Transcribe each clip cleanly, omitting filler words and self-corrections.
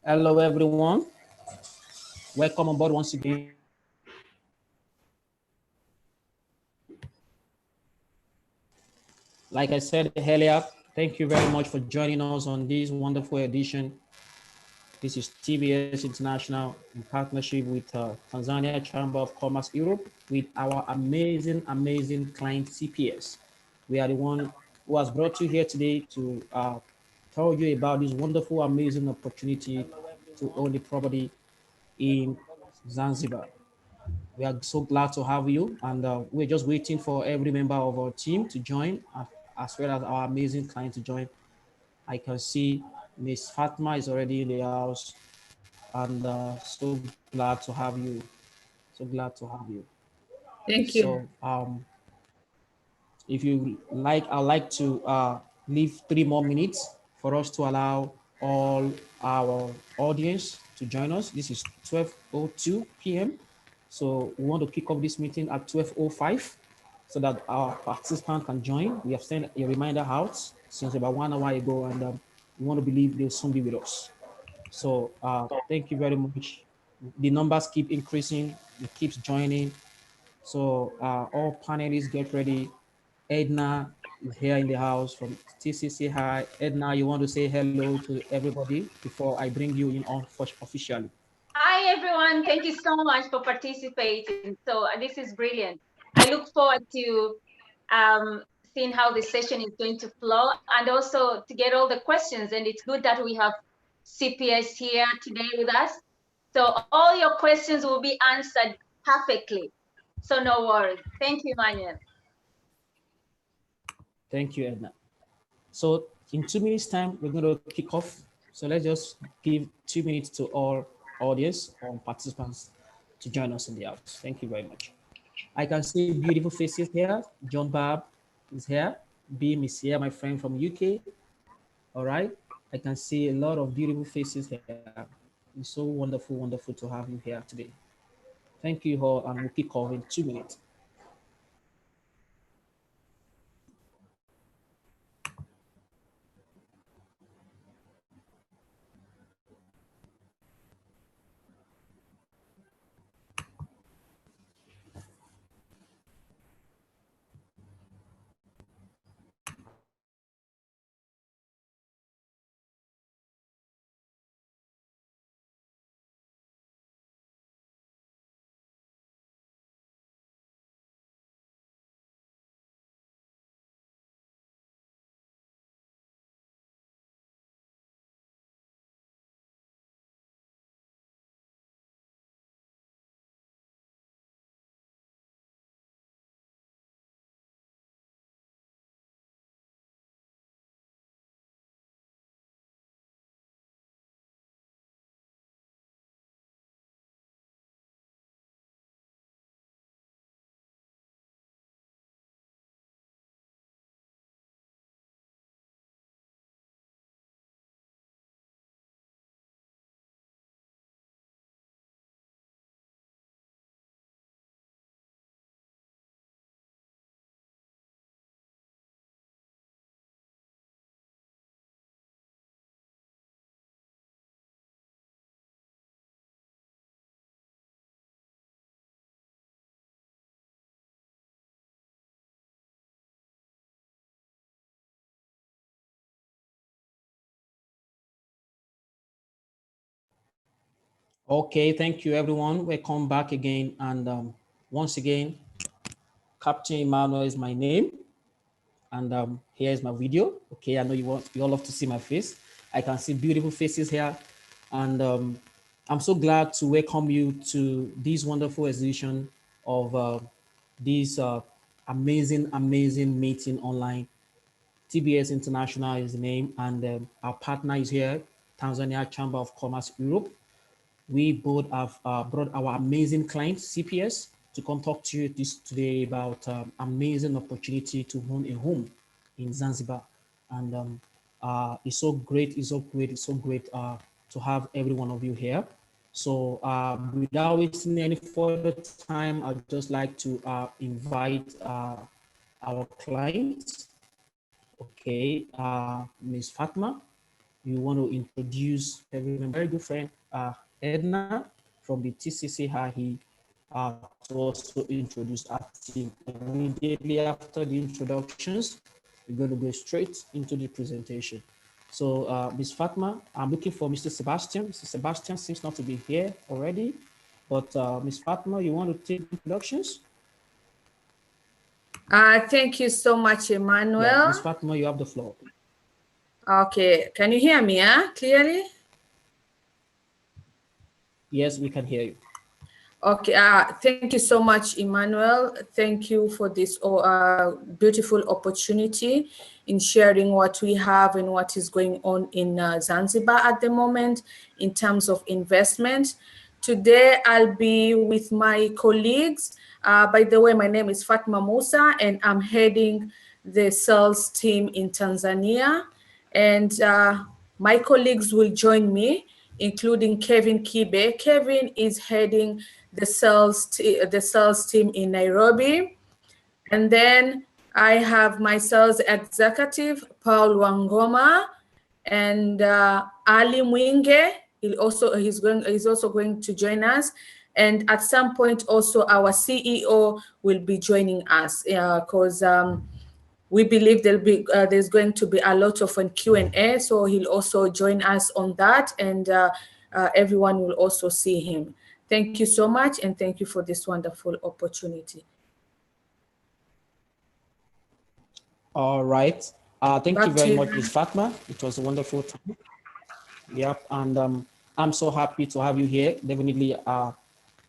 Hello, everyone. Welcome on board once again. Like I said earlier, thank you very much for joining us on this wonderful edition. This is TBS International in partnership with Tanzania Chamber of Commerce Europe with our amazing client CPS. We are the one who has brought you here today to tell you about this wonderful, amazing opportunity to own the property in Zanzibar. We are so glad to have you, and we're just waiting for every member of our team to join, as well as our amazing client to join. I can see Miss Fatma is already in the house, and so glad to have you. So glad to have you. Thank So, you. if you like, I'd like to leave 3 more minutes for us to allow all our audience to join us. This is 12:02 p.m. So we want to kick off this meeting at 12:05 so that our participants can join. We have sent a reminder out since about 1 hour ago, and we want to believe they'll soon be with us. So thank you very much. The numbers keep increasing, it keeps joining. So all panelists get ready. Edna is here in the house from TCC. Hi, Edna, you want to say hello to everybody before I bring you in on officially? Hi, everyone. Thank you so much for participating. So this is brilliant. I look forward to seeing how this session is going to flow and also to get all the questions. And it's good that we have CPS here today with us. So all your questions will be answered perfectly. So no worries. Thank you, Manuel. Thank you, Edna. So in 2 minutes time, we're going to kick off. So let's just give 2 minutes to all audience or participants to join us in the house. Thank you very much. I can see beautiful faces here. John Barb is here. Beam is here, my friend from UK. All right. I can see a lot of beautiful faces here. It's so wonderful to have you here today. Thank you all, and we'll kick off in 2 minutes. Okay, thank you everyone. Welcome back again. And once again, Captain Emmanuel is my name. And here is my video. Okay, I know you all love to see my face. I can see beautiful faces here. And I'm so glad to welcome you to this wonderful exhibition of this amazing meeting online. TBS International is the name, and our partner is here, Tanzania Chamber of Commerce Europe. We both have brought our amazing client, CPS, to come talk to you today about amazing opportunity to own a home in Zanzibar. And it's so great to have every one of you here. So without wasting any further time, I'd just like to invite our client, okay, Ms. Fatma. you want to introduce a very good friend, Edna from the TCC High, to also introduce our team. Immediately after the introductions, we're going to go straight into the presentation. So, Ms. Fatma, I'm looking for Mr. Sebastian. Mr. Sebastian seems not to be here already, but Ms. Fatma, you want to take introductions? Thank you so much, Emmanuel. Yeah, Ms. Fatma, you have the floor. Okay, can you hear me clearly? Yes, we can hear you. Okay, thank you so much, Emmanuel. Thank you for this beautiful opportunity in sharing what we have and what is going on in Zanzibar at the moment in terms of investment. Today, I'll be with my colleagues. By the way, my name is Fatma Musa, and I'm heading the sales team in Tanzania. And my colleagues will join me, including Kevin Kibe. Kevin is heading the sales team in Nairobi. And then I have my sales executive, Paul Wangoma, and Ali Mwinge. He's also going to join us. And at some point also our CEO will be joining us because we believe there's going to be a lot of Q&A, so he'll also join us on that, and everyone will also see him. Thank you so much, and thank you for this wonderful opportunity. All right. Thank you very much, Ms. Fatma. It was a wonderful time. Yep, and I'm so happy to have you here. Definitely,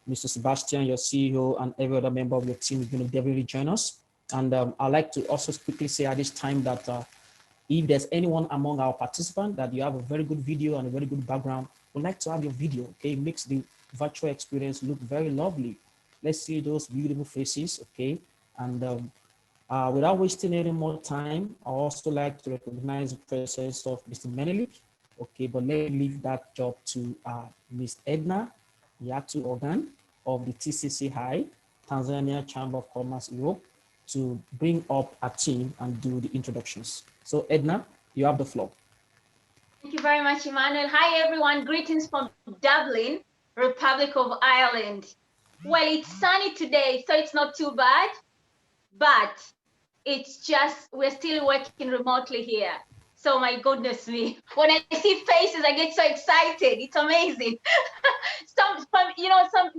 Mr. Sebastian, your CEO, and every other member of your team is going to definitely join us. And I'd like to also quickly say at this time that if there's anyone among our participants that you have a very good video and a very good background, we'd like to have your video, okay? It makes the virtual experience look very lovely. Let's see those beautiful faces, okay? And without wasting any more time, I also like to recognize the presence of Mr. Menelik, okay? But let me leave that job to Ms. Edna Yatu Organ of the TCC High, Tanzania Chamber of Commerce Europe, to bring up a team and do the introductions. So Edna, you have the floor. Thank you very much, Emmanuel. Hi, everyone. Greetings from Dublin, Republic of Ireland. Well, it's sunny today, so it's not too bad, but it's just, we're still working remotely here. So my goodness me, when I see faces, I get so excited. It's amazing. Some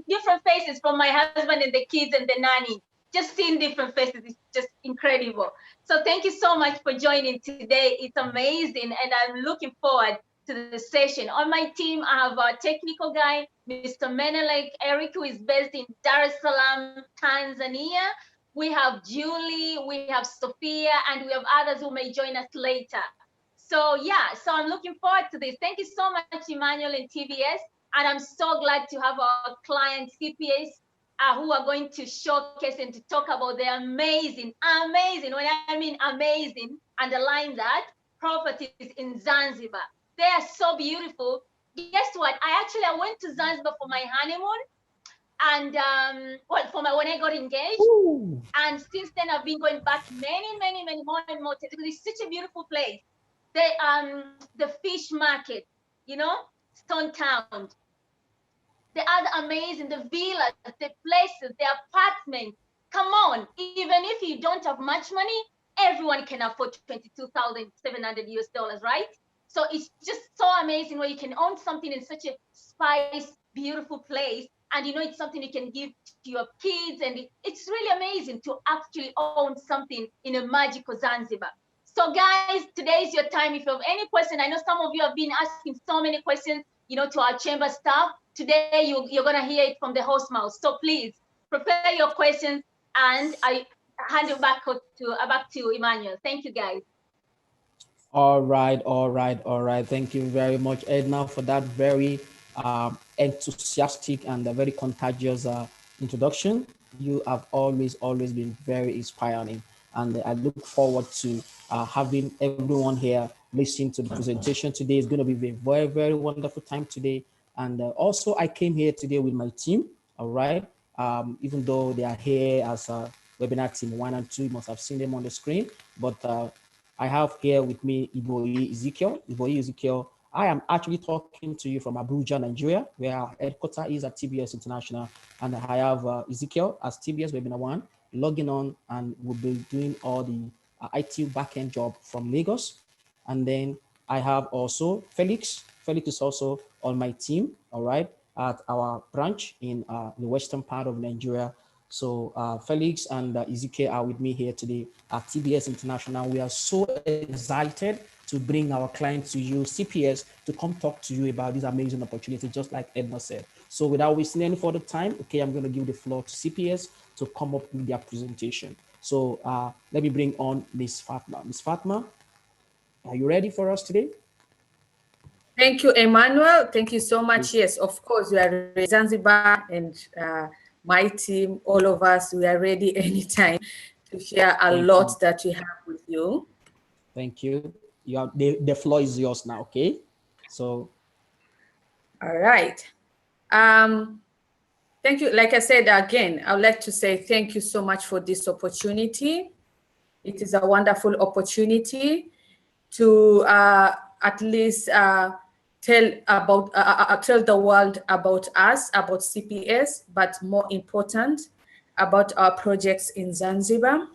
different faces from my husband and the kids and the nanny. Just seeing different faces is just incredible. So thank you so much for joining today. It's amazing, and I'm looking forward to the session. On my team, I have our technical guy, Mr. Menelek Eric, who is based in Dar es Salaam, Tanzania. We have Julie, we have Sophia, and we have others who may join us later. So yeah, so I'm looking forward to this. Thank you so much, Emmanuel and TBS. And I'm so glad to have our client CPS who are going to showcase and to talk about the amazing, when I mean amazing, underline that, properties in Zanzibar. They are so beautiful. Guess what? I went to Zanzibar for my honeymoon, and when I got engaged. Ooh. And since then I've been going back many more and more because it's such a beautiful place. The fish market, Stone Town. They are amazing, the villas, the places, the apartments. Come on, even if you don't have much money, everyone can afford $22,700 US, right? So it's just so amazing where you can own something in such a spice, beautiful place, and it's something you can give to your kids, and it's really amazing to actually own something in a magical Zanzibar. So guys, today is your time. If you have any question, I know some of you have been asking so many questions, to our chamber staff. Today, you're going to hear it from the host mouth. So please prepare your questions, and I hand it back to Emmanuel. Thank you, guys. All right. Thank you very much, Edna, for that very enthusiastic and very contagious introduction. You have always been very inspiring, and I look forward to having everyone here listening to the presentation today. It's going to be a very, very wonderful time today. And also, I came here today with my team, all right? Even though they are here as a webinar team 1 and 2, you must have seen them on the screen, but I have here with me Iboyi Ezekiel. Iboyi Ezekiel, I am actually talking to you from Abuja, Nigeria, where our headquarters is at TBS International. And I have Ezekiel as TBS Webinar One, logging on, and we'll be doing all the IT backend job from Lagos. And then I have also Felix. Felix is also on my team, all right, at our branch in the western part of Nigeria. So Felix and Ezekiel are with me here today at TBS International. We are so excited to bring our clients to you, CPS, to come talk to you about this amazing opportunity, just like Edna said. So without wasting any further time, okay, I'm going to give the floor to CPS to come up with their presentation. So let me bring on Ms. Fatma. Ms. Fatma, are you ready for us today? Thank you, Emmanuel. Thank you so much. Yes, of course, we are ready. Zanzibar and my team, all of us, we are ready anytime to share a lot that we have with you. Thank you. The floor is yours now, okay? So. All right. Thank you. Like I said, again, I would like to say thank you so much for this opportunity. It is a wonderful opportunity to at least tell the world about us, about CPS, but more important, about our projects in Zanzibar.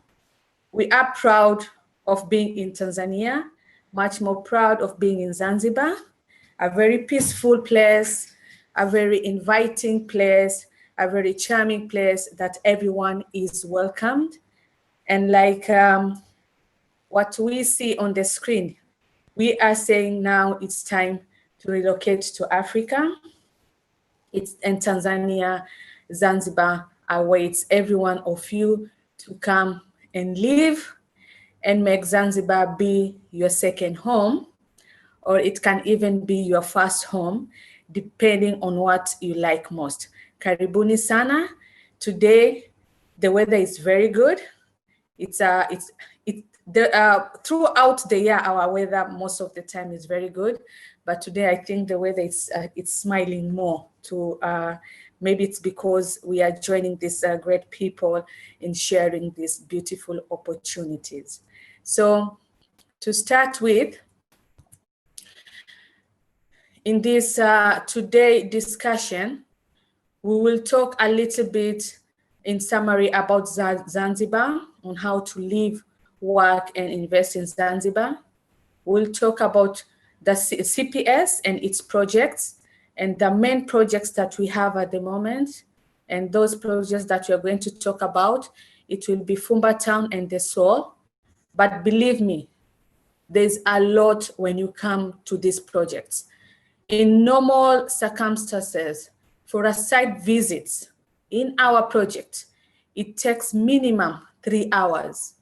We are proud of being in Tanzania, much more proud of being in Zanzibar, a very peaceful place, a very inviting place, a very charming place that everyone is welcomed. And like what we see on the screen, we are saying now it's time to relocate to Africa. And Tanzania, Zanzibar awaits every one of you to come and live and make Zanzibar be your second home, or it can even be your first home, depending on what you like most. Karibuni sana. Today, the weather is very good. Throughout the year, our weather most of the time is very good, but today I think the weather is it's smiling more. Maybe it's because we are joining these great people in sharing these beautiful opportunities. So, to start with, in this today discussion, we will talk a little bit in summary about Zanzibar, on how to live, work, and invest in Zanzibar. We'll talk about the CPS and its projects, and the main projects that we have at the moment. And those projects that we are going to talk about, it will be Fumba Town and the Soul. But believe me, there's a lot when you come to these projects. In normal circumstances, for a site visit in our project, it takes minimum 3 hours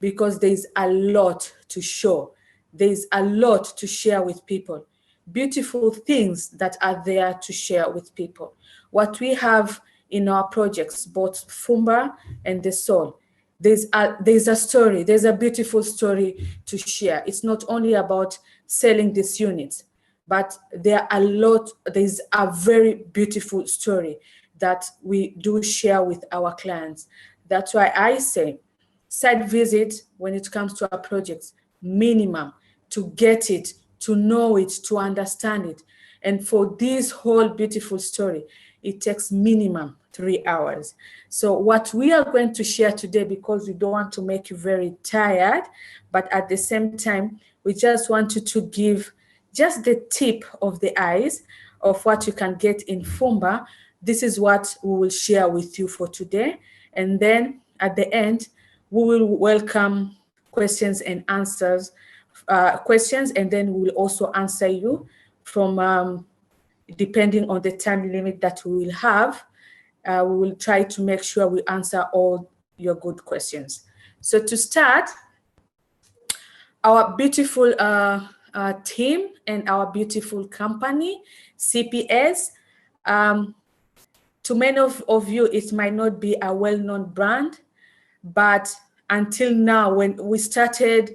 because there's a lot to show. There's a lot to share with people. Beautiful things that are there to share with people. What we have in our projects, both Fumba and the Soul, there's a story, there's a beautiful story to share. It's not only about selling these units, but there's a very beautiful story that we do share with our clients. That's why I say, site visit when it comes to our projects, minimum, to get it, to know it, to understand it. And for this whole beautiful story, it takes minimum 3 hours. So what we are going to share today, because we don't want to make you very tired, but at the same time, we just wanted to give just the tip of the eyes of what you can get in Fumba. This is what we will share with you for today. And then at the end, we will welcome questions and answers, and then we will also answer you from, depending on the time limit that we will have. We will try to make sure we answer all your good questions. So to start, our beautiful team and our beautiful company, CPS. To many of you, it might not be a well-known brand, but until now, when we started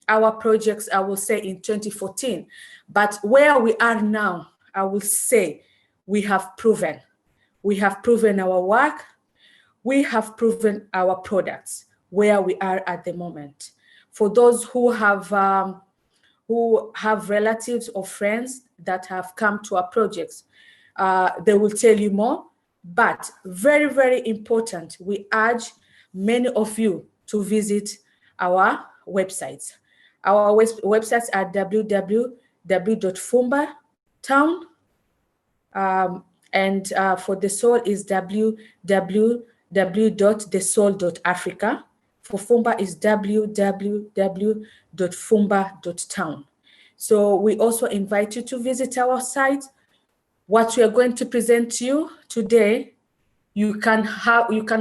our projects, I will say in 2014, but where we are now, I will say we have proven. We have proven our work. We have proven our products where we are at the moment. for those who have relatives or friends that have come to our projects. They will tell you more, but very, very important, we urge many of you to visit our websites. Our websites are www.fumbatown, and for the soul is www.thesoul.africa. For Fumba is www.fumba.town. So we also invite you to visit our site. What we are going to present to you today, you can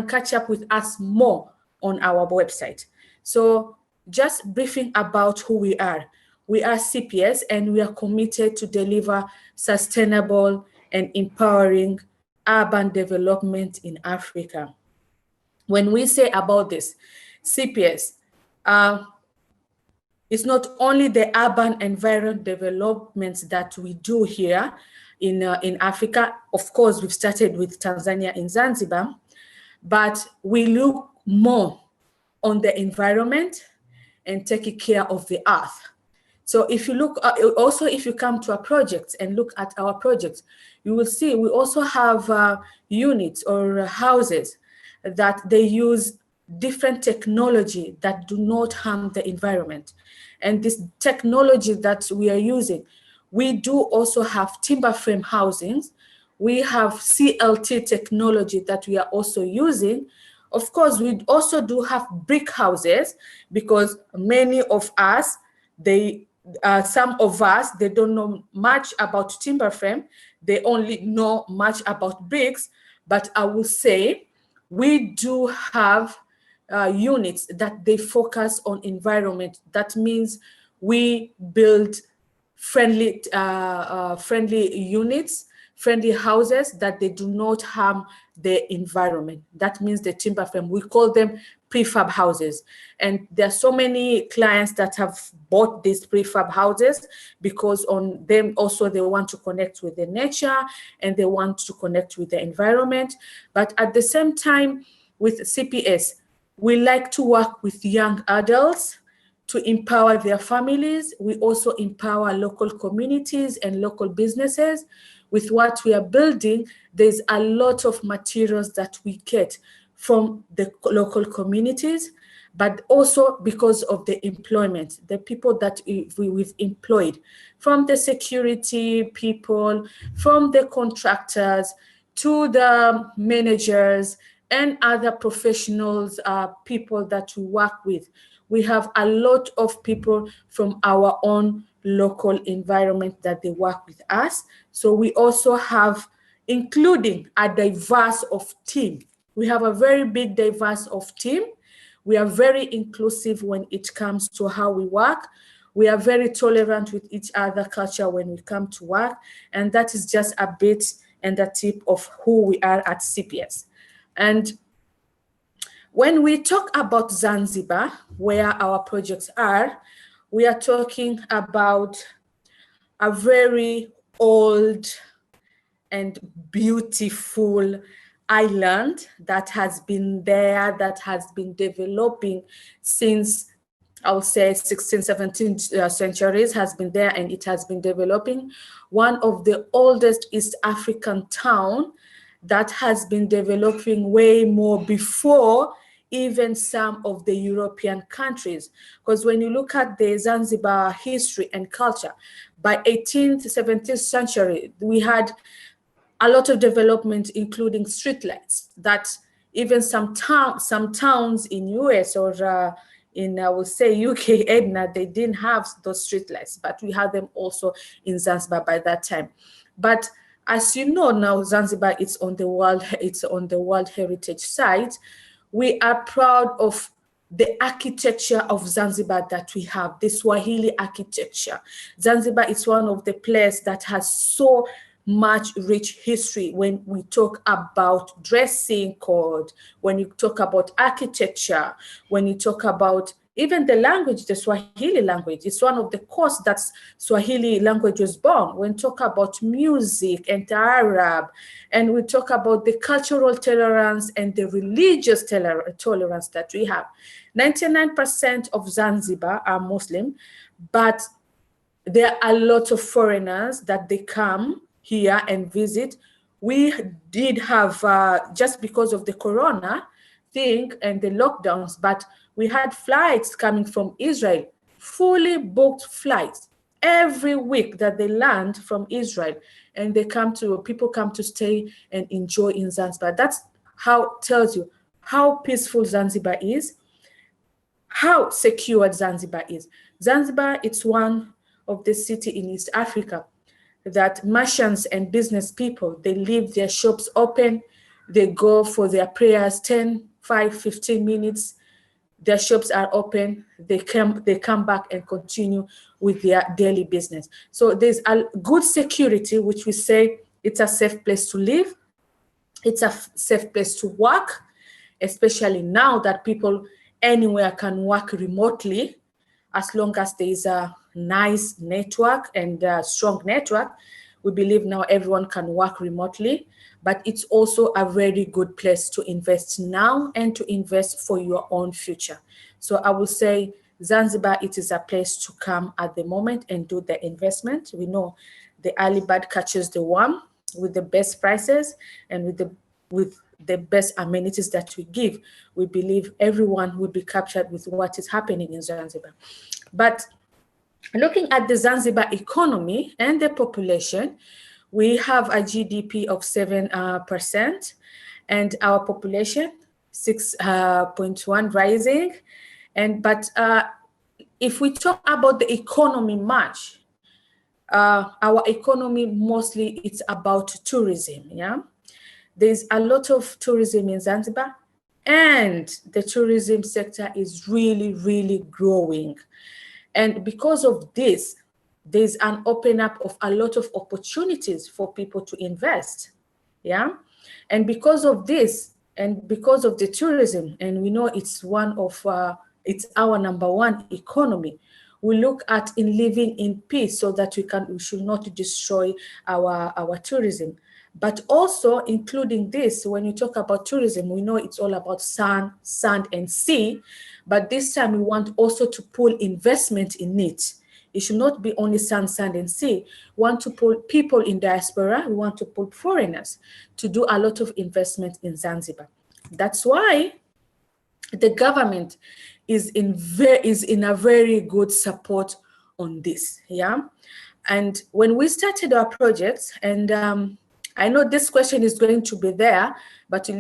catch up with us more on our website. So just briefing about who we are. We are CPS, and we are committed to deliver sustainable and empowering urban development in Africa. When we say about this, CPS, it's not only the urban environment developments that we do here in Africa. Of course, we've started with Tanzania in Zanzibar, but we look more on the environment and taking care of the earth. So if you look, also if you come to our projects and look at our projects, you will see we also have units or houses that they use different technology that do not harm the environment. And this technology that we are using, we do also have timber frame housings. We have CLT technology that we are also using. Of course, we also do have brick houses, because many of us, some of us, they don't know much about timber frame. They only know much about bricks. But I will say we do have units that they focus on environment. That means we build friendly units, friendly houses that they do not harm the environment. That means the timber frame, we call them prefab houses. And there are so many clients that have bought these prefab houses, because on them also they want to connect with the nature and they want to connect with the environment. But at the same time, with CPS, we like to work with young adults to empower their families. We also empower local communities and local businesses. With what we are building, there's a lot of materials that we get from the local communities, but also because of the employment, the people that we've employed, from the security people, from the contractors, to the managers and other professionals, people that we work with. We have a lot of people from our own local environment that they work with us. So we also have, including a diverse of team. We have a very big diverse of team. We are very inclusive when it comes to how we work. We are very tolerant with each other culture when we come to work. And that is just a bit and a tip of who we are at CPS. And when we talk about Zanzibar, where our projects are, we are talking about a very old and beautiful island that has been there, that has been developing since, I would say, 16th, 17th centuries, has been there and it has been developing. One of the oldest East African town that has been developing way more before even some of the European countries. Because when you look at the Zanzibar history and culture, by 18th, 17th century, we had a lot of development, including streetlights, that even some towns in US or in, I would say, UK, Edna, they didn't have those streetlights, but we had them also in Zanzibar by that time. But as you know now, Zanzibar, it's on the World Heritage Site. We are proud of the architecture of Zanzibar that we have, the Swahili architecture. Zanzibar is one of the places that has so much rich history when we talk about dressing code, when you talk about architecture, when you talk about Even the language, the Swahili language, it's one of the coasts that Swahili language was born. When we talk about music and Arab, and we talk about the cultural tolerance and the religious tolerance that we have. 99% of Zanzibar are Muslim, but there are a lot of foreigners that they come here and visit. We did have, just because of the corona thing and the lockdowns, but we had flights coming from Israel, fully booked flights every week that they land from Israel, and people come to stay and enjoy in Zanzibar. That's how tells you how peaceful Zanzibar is, how secure Zanzibar is. Zanzibar, it's one of the city in East Africa that merchants and business people, they leave their shops open, they go for their prayers 10, 5, 15 minutes, their shops are open, they come back and continue with their daily business. So there's a good security, which we say it's a safe place to live, it's a safe place to work, especially now that people anywhere can work remotely, as long as there is a nice network and a strong network. We believe now everyone can work remotely, but it's also a very good place to invest now and to invest for your own future. So I will say Zanzibar, it is a place to come at the moment and do the investment. We know the early bird catches the worm with the best prices and with the best amenities that we give. We believe everyone will be captured with what is happening in Zanzibar. But looking at the Zanzibar economy and the population, we have a GDP of 7% and our population 6.1 rising. But if we talk about the economy much, our economy mostly it's about tourism. Yeah, there's a lot of tourism in Zanzibar, and the tourism sector is really, really growing. And because of this, there's an open up of a lot of opportunities for people to invest. Yeah. And because of this, and because of the tourism, and we know it's it's our #1 economy, we look at in living in peace so that we should not destroy our tourism. But also including this, when you talk about tourism, we know it's all about sun, sand, and sea. But this time we want also to pull investment in it. It should not be only sun, sand, and sea. We want to pull people in diaspora. We want to pull foreigners to do a lot of investment in Zanzibar. That's why the government is in a very good support on this. Yeah. And when we started our projects, and I know this question is going to be there, but if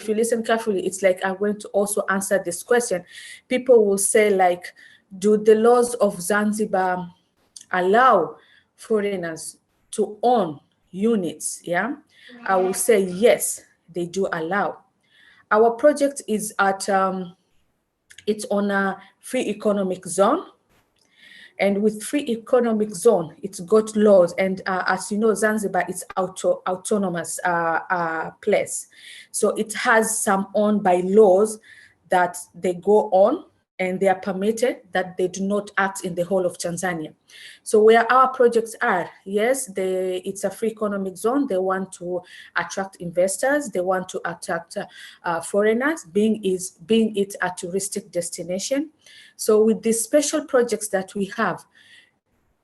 you listen carefully, it's like I'm going to also answer this question. People will say, like, do the laws of Zanzibar allow foreigners to own units? Yeah, I will say yes, they do allow. Our project is it's on a free economic zone. And with free economic zone, it's got laws. And as you know, Zanzibar is autonomous place. So it has some own by laws that they go on, and they are permitted that they do not act in the whole of Tanzania. So where our projects are, yes, it's a free economic zone. They want to attract investors. They want to attract foreigners, being it a touristic destination. So with these special projects that we have,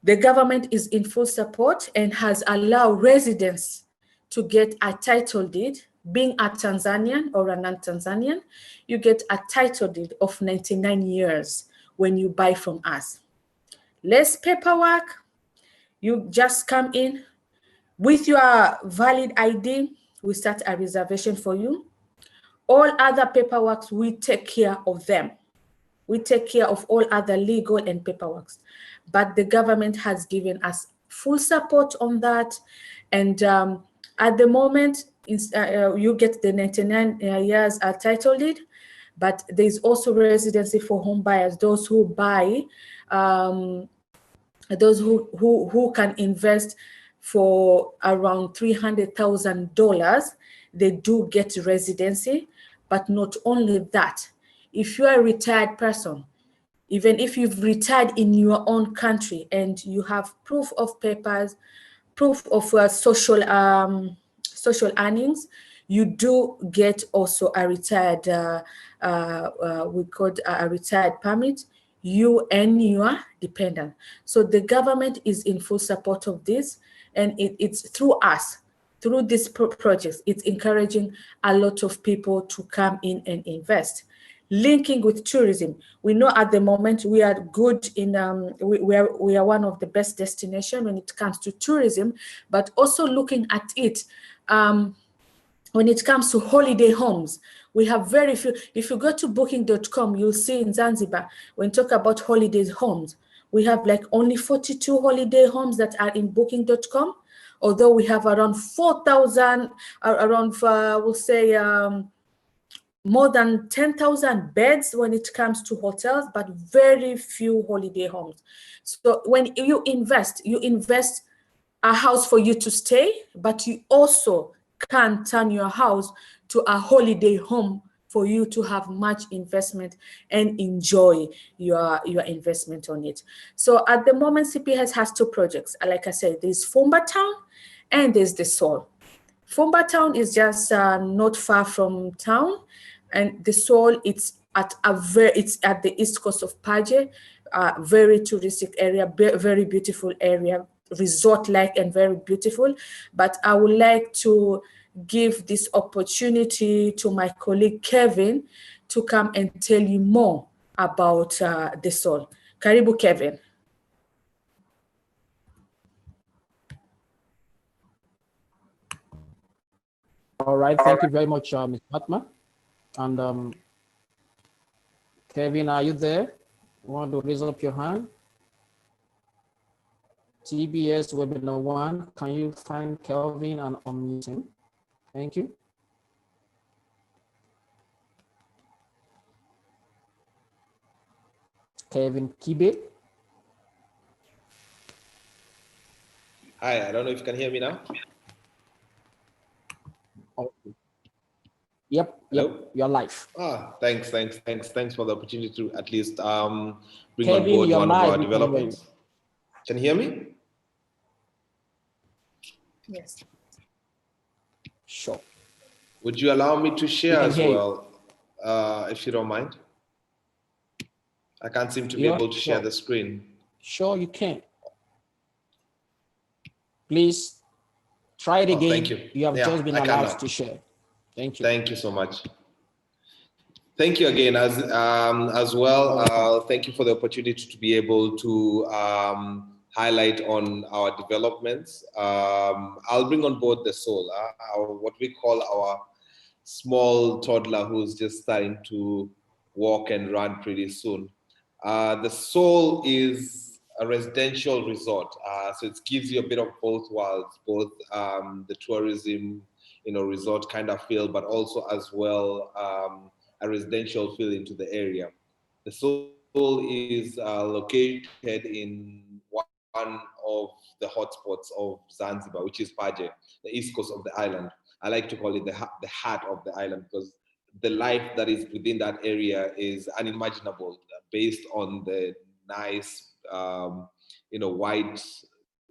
the government is in full support and has allowed residents to get a title deed. Being a Tanzanian or a non-Tanzanian, you get a title deed of 99 years when you buy from us. Less paperwork, you just come in with your valid ID, we start a reservation for you. All other paperwork, we take care of them. We take care of all other legal and paperwork. But the government has given us full support on that. And at the moment, you get the 99 years title deed, but there's also residency for home buyers, those who buy, those who can invest for around $300,000, they do get residency. But not only that, if you are a retired person, even if you've retired in your own country and you have proof of papers, proof of social earnings, you do get also a retired, we call a retired permit, you and your dependent. So the government is in full support of this, and it's through us, through these projects, it's encouraging a lot of people to come in and invest. Linking with tourism, we know at the moment we are good in, we are one of the best destinations when it comes to tourism, but also looking at it, when it comes to holiday homes, we have very few. If you go to booking.com, you'll see in Zanzibar, when talk about holiday homes, we have like only 42 holiday homes that are in booking.com, although we have around 4,000, we'll say, more than 10,000 beds when it comes to hotels, but very few holiday homes. So when you invest a house for you to stay, but you also can turn your house to a holiday home for you to have much investment and enjoy your investment on it. So at the moment, CPS has two projects. Like I said, there's Fumba Town and there's the Soul. Fumba Town is just not far from town, and the Soul, it's at the east coast of Paje, very touristic area, very beautiful area, resort-like and very beautiful. But I would like to give this opportunity to my colleague Kevin to come and tell you more about the Soul. Karibu, Kevin. All right, thank you very much, Ms. Fatma. And Kevin, are you there? You want to raise up your hand? TBS Webinar 1, can you find Kelvin and unmute him? Thank you. Kevin Kibe. Hi, I don't know if you can hear me now. Okay. Yep, you're live. Thanks for the opportunity to at least bring Kevin, on board one of our live, developments. Can you hear me? Yes. Sure. Would you allow me to share as well, if you don't mind? I can't seem to be able to share the screen. Sure, you can. Please try it again. Thank you. You have just been allowed to share. Thank you. Thank you so much. Thank you again as well. Thank you for the opportunity to be able to highlight on our developments. I'll bring on board the Soul, what we call our small toddler who's just starting to walk and run pretty soon. The Soul is a residential resort, so it gives you a bit of both worlds, both the tourism, resort kind of feel, but also as well a residential feel into the area. The Soul is located in one of the hotspots of Zanzibar, which is Paje, the east coast of the island. I like to call it the heart of the island because the life that is within that area is unimaginable based on the nice, white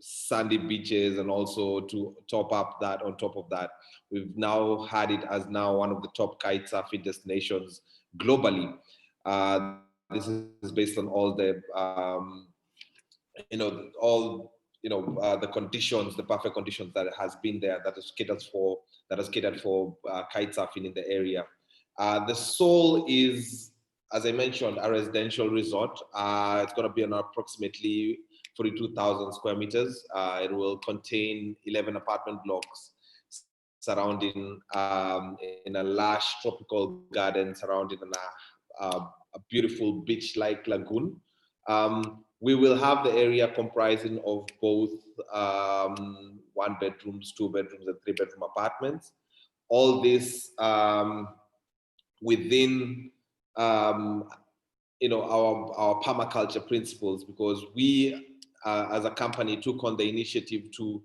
sandy beaches, and also to top up that, on top of that, we've now had it as now one of the top kite surfing destinations globally. This is based on all the, the conditions, the perfect conditions that has been there, that is catered for kite surfing in the area. The Soul is, as I mentioned, a residential resort. It's going to be on approximately 42,000 square meters. It will contain 11 apartment blocks surrounding in a lush tropical garden surrounding a beautiful beach-like lagoon. We will have the area comprising of both 1 bedrooms, 2 bedrooms, and 3 bedroom apartments. All this within our permaculture principles, because we as a company took on the initiative to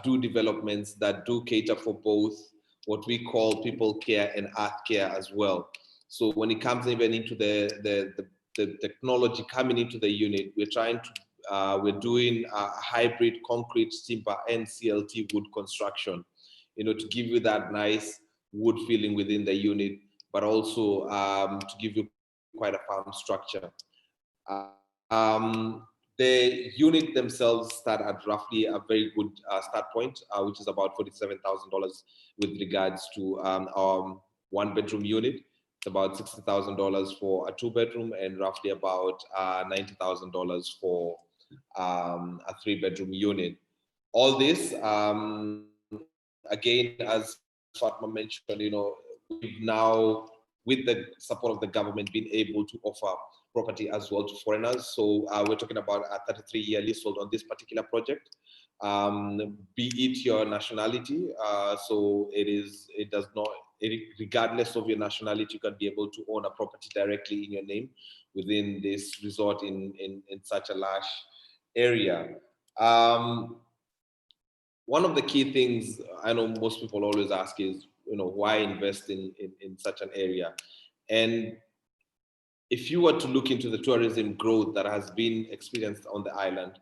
do developments that do cater for both what we call people care and earth care as well. So when it comes even into the the technology coming into the unit. We're doing a hybrid concrete, timber, and CLT wood construction, to give you that nice wood feeling within the unit, but also to give you quite a firm structure. The unit themselves start at roughly a very good start point, which is about $47,000 with regards to our one-bedroom unit. It's about $60,000 for a two-bedroom and roughly about $90,000 for a three-bedroom unit. All this, again, as Fatma mentioned, we've now, with the support of the government, been able to offer property as well to foreigners. So we're talking about a 33-year leasehold on this particular project. Be it your nationality, so regardless of your nationality, you can be able to own a property directly in your name within this resort in such a large area. One of the key things I know most people always ask is, why invest in such an area? And if you were to look into the tourism growth that has been experienced on the island,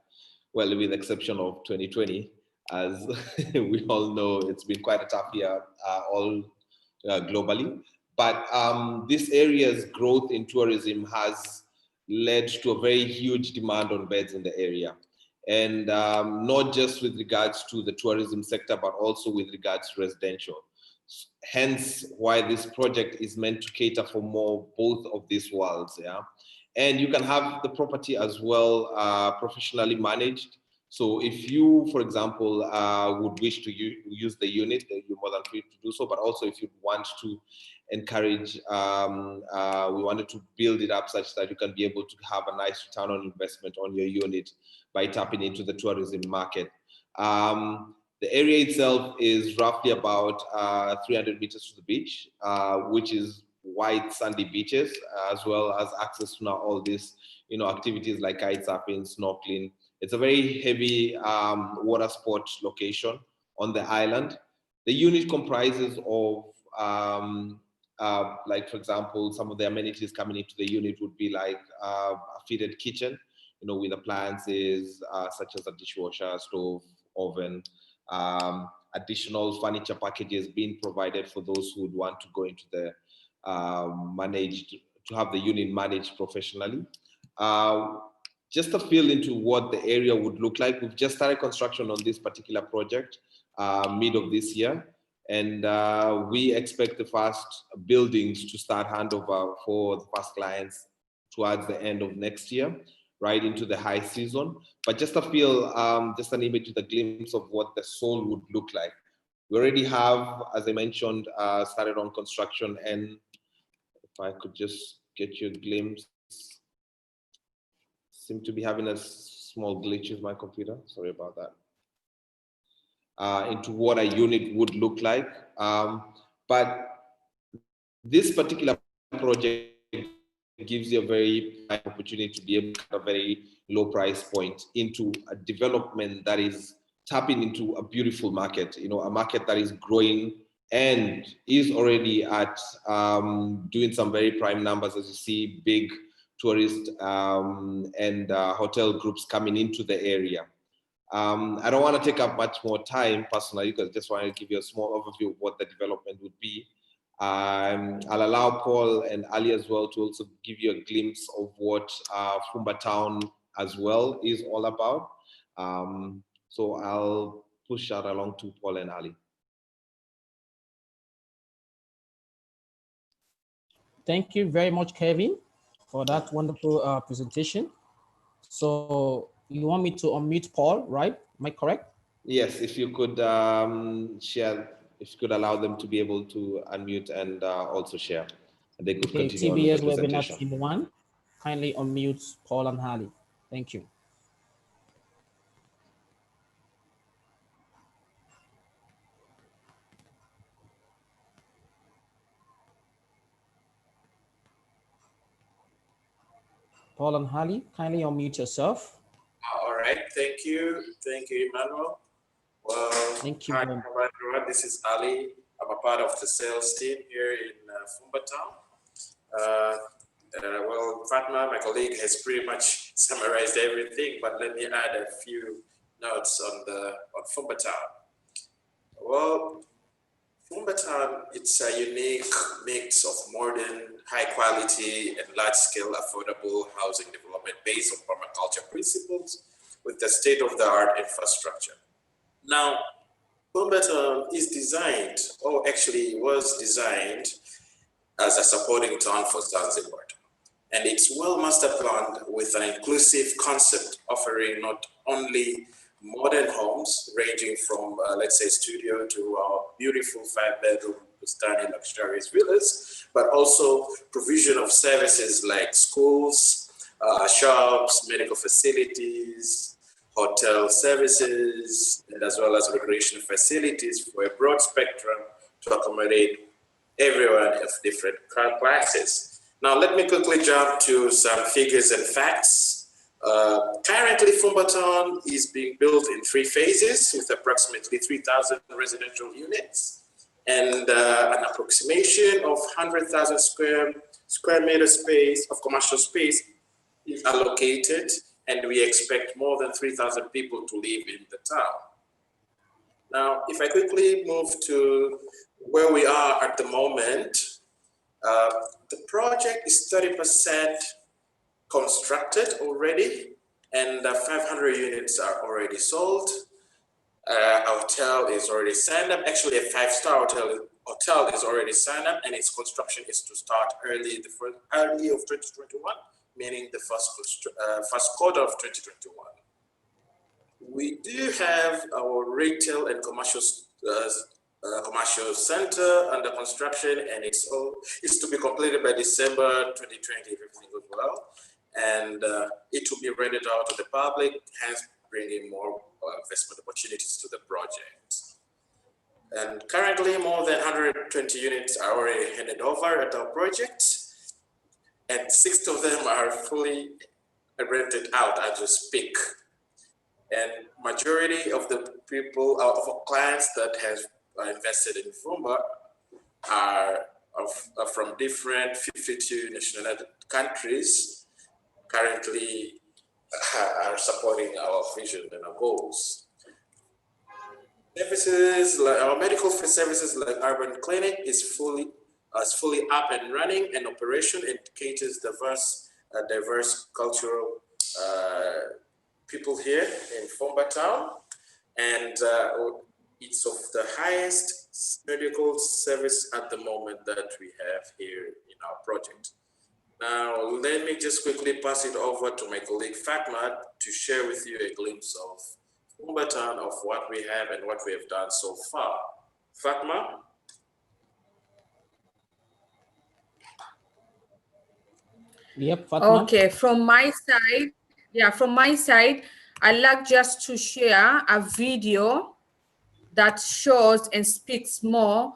well, with the exception of 2020, as we all know, it's been quite a tough year globally. But this area's growth in tourism has led to a very huge demand on beds in the area. And not just with regards to the tourism sector, but also with regards to residential. Hence why this project is meant to cater for both of these worlds. Yeah, and you can have the property as well professionally managed. So if you, for example, would wish to use the unit, you're more than free to do so. But also if you want to encourage, we wanted to build it up such that you can be able to have a nice return on investment on your unit by tapping into the tourism market. The area itself is roughly about 300 meters to the beach, which is white sandy beaches, as well as access to now all these, activities like kite surfing, snorkeling. It's a very heavy water sports location on the island. The unit comprises of, like for example, some of the amenities coming into the unit would be like a fitted kitchen, with appliances such as a dishwasher, stove, oven. Additional furniture packages being provided for those who would want to go into the to have the unit managed professionally. Just a feel into what the area would look like. We've just started construction on this particular project mid of this year, and we expect the first buildings to start handover for the first clients towards the end of next year, right into the high season. But just a feel, just an image with a glimpse of what the soul would look like. We already have, as I mentioned, started on construction, and if I could just get you a glimpse, seem to be having a small glitch with my computer, sorry about that, into what a unit would look like. But this particular project gives you a very high opportunity to be able to have a very low price point into a development that is tapping into a beautiful market, a market that is growing and is already at doing some very prime numbers, as you see, big tourist and hotel groups coming into the area. I don't want to take up much more time personally, because I just want to give you a small overview of what the development would be. I'll allow Paul and Ali as well to also give you a glimpse of what Fumba Town as well is all about. So I'll push that along to Paul and Ali. Thank you very much, Kevin, for that wonderful presentation. So you want me to unmute Paul, right? Am I correct? Yes, if you could share, if you could allow them to be able to unmute and also share. And they could continue on with the TBS presentation. Webinar Team 1, kindly unmute Paul and Ali. Thank you. Paul and Ali, kindly unmute yourself. All right, thank you, Emmanuel. Well, thank you. Hi everyone, this is Ali. I'm a part of the sales team here in Fumba Town. Well, Fatma, my colleague, has pretty much summarized everything, but let me add a few notes on Fumba Town. Well, Fumba Town, it's a unique mix of modern, high quality, and large scale affordable housing development based on permaculture principles with the state of the art infrastructure. Now, Fumba Town is designed, or actually was designed, as a supporting town for Zanzibar. And it's well master planned with an inclusive concept offering not only modern homes ranging from, let's say, studio to beautiful 5-bedroom, stunning luxurious villas, but also provision of services like schools, shops, medical facilities, hotel services, and as well as recreation facilities for a broad spectrum to accommodate everyone of different classes. Now, let me quickly jump to some figures and facts. Currently, Fumba Town is being built in 3 phases with approximately 3,000 residential units and an approximation of 100,000 square meter space of commercial space is allocated, and we expect more than 3,000 people to live in the town. Now, if I quickly move to where we are at the moment, the project is 30% constructed already, and 500 units are already sold. A hotel is already signed up. Actually, a 5-star hotel is already signed up, and its construction is to start early of 2021, meaning the first quarter of 2021. We do have our retail and commercial center under construction, and it's to be completed by December 2020 if everything goes well, and it will be rented out to the public, hence bringing more investment opportunities to the project. And currently, more than 120 units are already handed over at our project, and 6 of them are fully rented out as we speak. And majority of the people, of our clients that have invested in Fumba are from different 52 national countries, currently are supporting our vision and our goals. Services like our medical services like urban clinic is fully up and running and operation. It caters diverse cultural people here in Fumba Town, and it's of the highest medical service at the moment that we have here in our project. Now, let me just quickly pass it over to my colleague Fatma to share with you a glimpse of Fumba Town, of what we have and what we have done so far. Fatma? Yep, Fatma. Okay, from my side, I'd like just to share a video that shows and speaks more,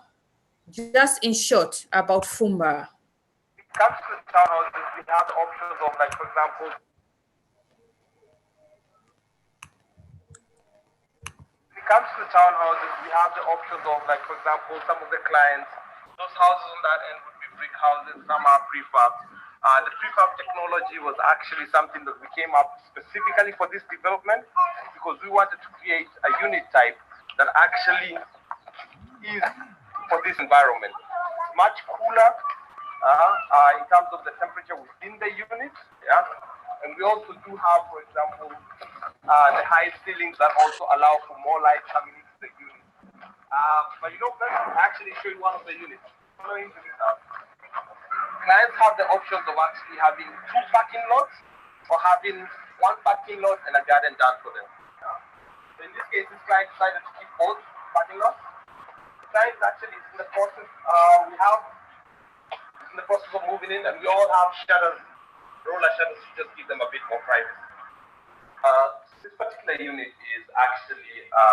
just in short, about Fumba. It comes to townhouses, we have the options of, like, for example, some of the clients, those houses on that end would be brick houses, some are prefab. The prefab technology was actually something that we came up specifically for this development because we wanted to create a unit type that actually is for this environment. It's much cooler in terms of the temperature within the unit, yeah. And we also do have, for example, the high ceilings that also allow for more light coming into the unit. But you know, let's actually show you one of the units. Following to this house. Clients have the options of actually having 2 parking lots or having 1 parking lot and a garden done for them. So in this case, this client decided to keep both parking lots. The client actually is in the process. In the process of moving in, and we all have shutters, roller shutters, to just give them a bit more privacy. This particular unit is actually a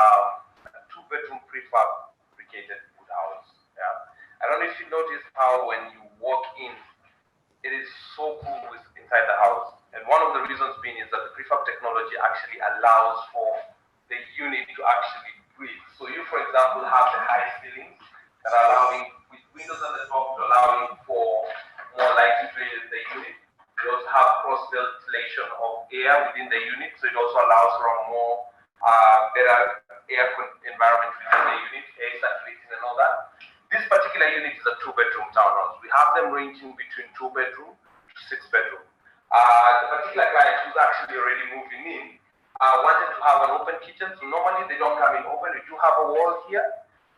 2-bedroom prefabricated wood house. Yeah, I don't know if you notice how when you walk in, it is so cool inside the house. And one of the reasons being is that the prefab technology actually allows for the unit to actually breathe. So you, for example, have the high ceilings that are allowing, with windows on the top, allowing for more light into the unit. air within the unit, so it also allows for a more better air environment within the unit, air circulating and all that. This particular unit is a 2-bedroom townhouse. We have them ranging between 2-bedroom to 6-bedroom. The particular client who's actually already moving in wanted to have an open kitchen. So normally they don't come in open. We do have a wall here,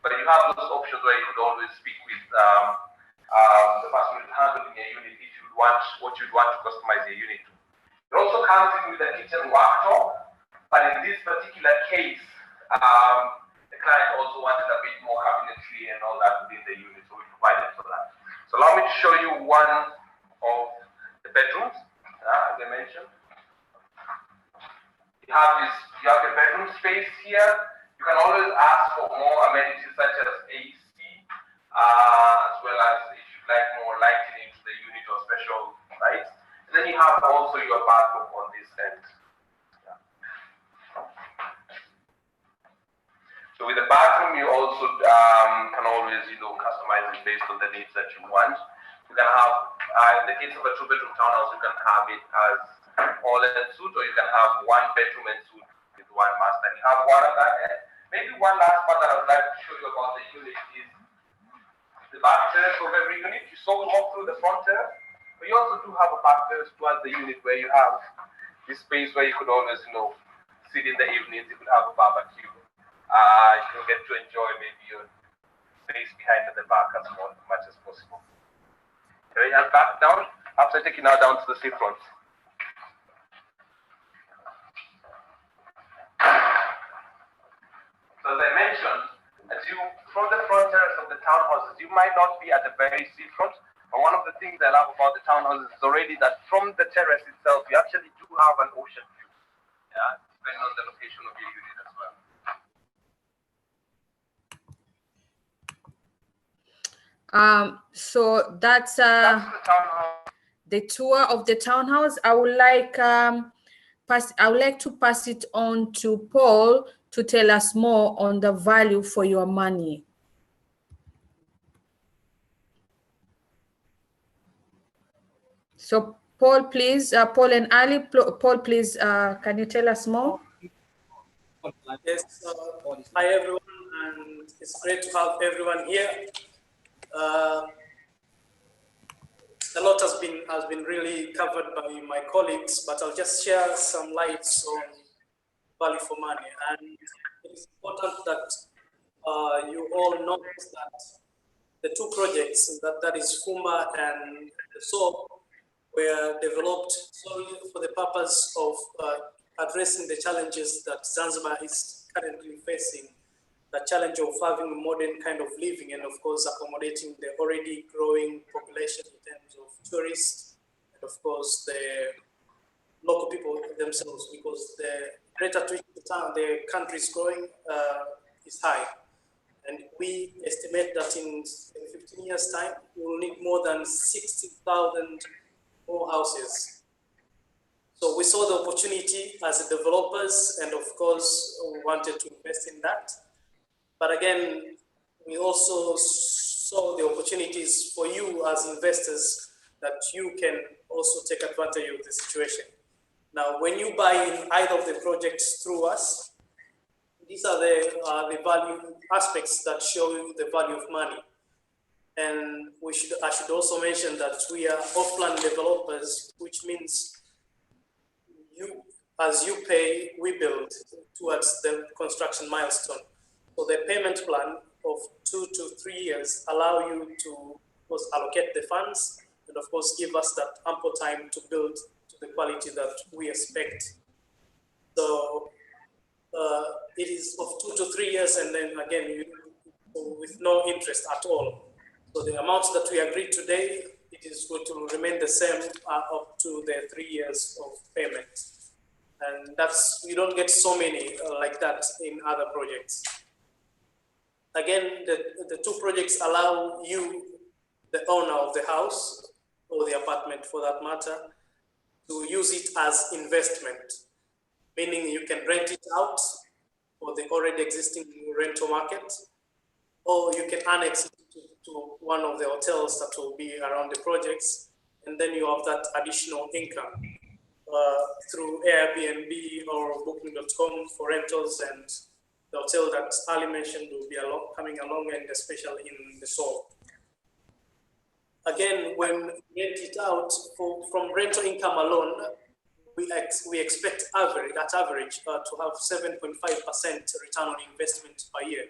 but you have those options where you could always speak with the person who's handling a unit if you want what you'd want to customize your unit to. It also comes in with a kitchen worktop, but in this particular case, the client also wanted a bit more cabinetry and all that within the unit, so we provided for that. So allow me to show you one of the bedrooms, as I mentioned. You have the bedroom space here. You can always ask for more amenities such as AC, as well as if you'd like more lighting into the unit or special lights. And then you have also your bathroom on this end. So with the bathroom, you also can always, customize it based on the needs that you want. You can have, in the case of a 2-bedroom townhouse, you can have it as all-en-suite, or you can have 1-bedroom and suite with one master. You have one of that. Maybe one last part that I would like to show you about the unit is the back terrace of every unit. You saw we walk through the front terrace, but you also do have a back terrace towards the unit where you have this space where you could always, sit in the evenings. You could have a barbecue. You can get to enjoy maybe your space behind at the back as much as possible. Okay, and back down. After taking now down to the seafront. So as I mentioned, from the front terrace of the townhouses, you might not be at the very seafront, but one of the things I love about the townhouses is already that from the terrace itself, you actually do have an ocean view, depending on the location of your unit as well. So that's the tour of the townhouse. I would like to pass it on to Paul to tell us more on the value for your money. So Paul, please, Paul and Ali, Paul, please, can you tell us more? Yes, hi everyone, and it's great to have everyone here. A lot has been really covered by my colleagues, but I'll just share some lights on value for money. And it's important that you all know that the two projects, that is Fumba and the SOAP, were developed solely for the purpose of addressing the challenges that Zanzibar is currently facing, the challenge of having a modern kind of living and of course accommodating the already growing population in terms of tourists and of course the local people themselves, because the greater the country is growing is high. And we estimate that in 15 years' time, we will need more than 60,000 more houses. So we saw the opportunity as developers, and of course, we wanted to invest in that. But again, we also saw the opportunities for you as investors that you can also take advantage of the situation. Now, when you buy in either of the projects through us, these are the value aspects that show you the value of money. And I should also mention that we are off-plan developers, which means as you pay, we build towards the construction milestone. So the payment plan of 2 to 3 years allow you to, of course, allocate the funds and of course give us that ample time to build to the quality that we expect. So it is of 2 to 3 years, and then again, with no interest at all. So the amounts that we agreed today, it is going to remain the same up to the 3 years of payment. And you don't get so many like that in other projects. Again, the two projects allow you, the owner of the house or the apartment for that matter, to use it as investment, meaning you can rent it out for the already existing rental market, or you can annex it to one of the hotels that will be around the projects, and then you have that additional income. through Airbnb or Booking.com for rentals, and the hotel that Ali mentioned will be coming along, and especially in the Seoul. Again, when we rent it out from rental income alone, we expect average to have 7.5% return on investment per year.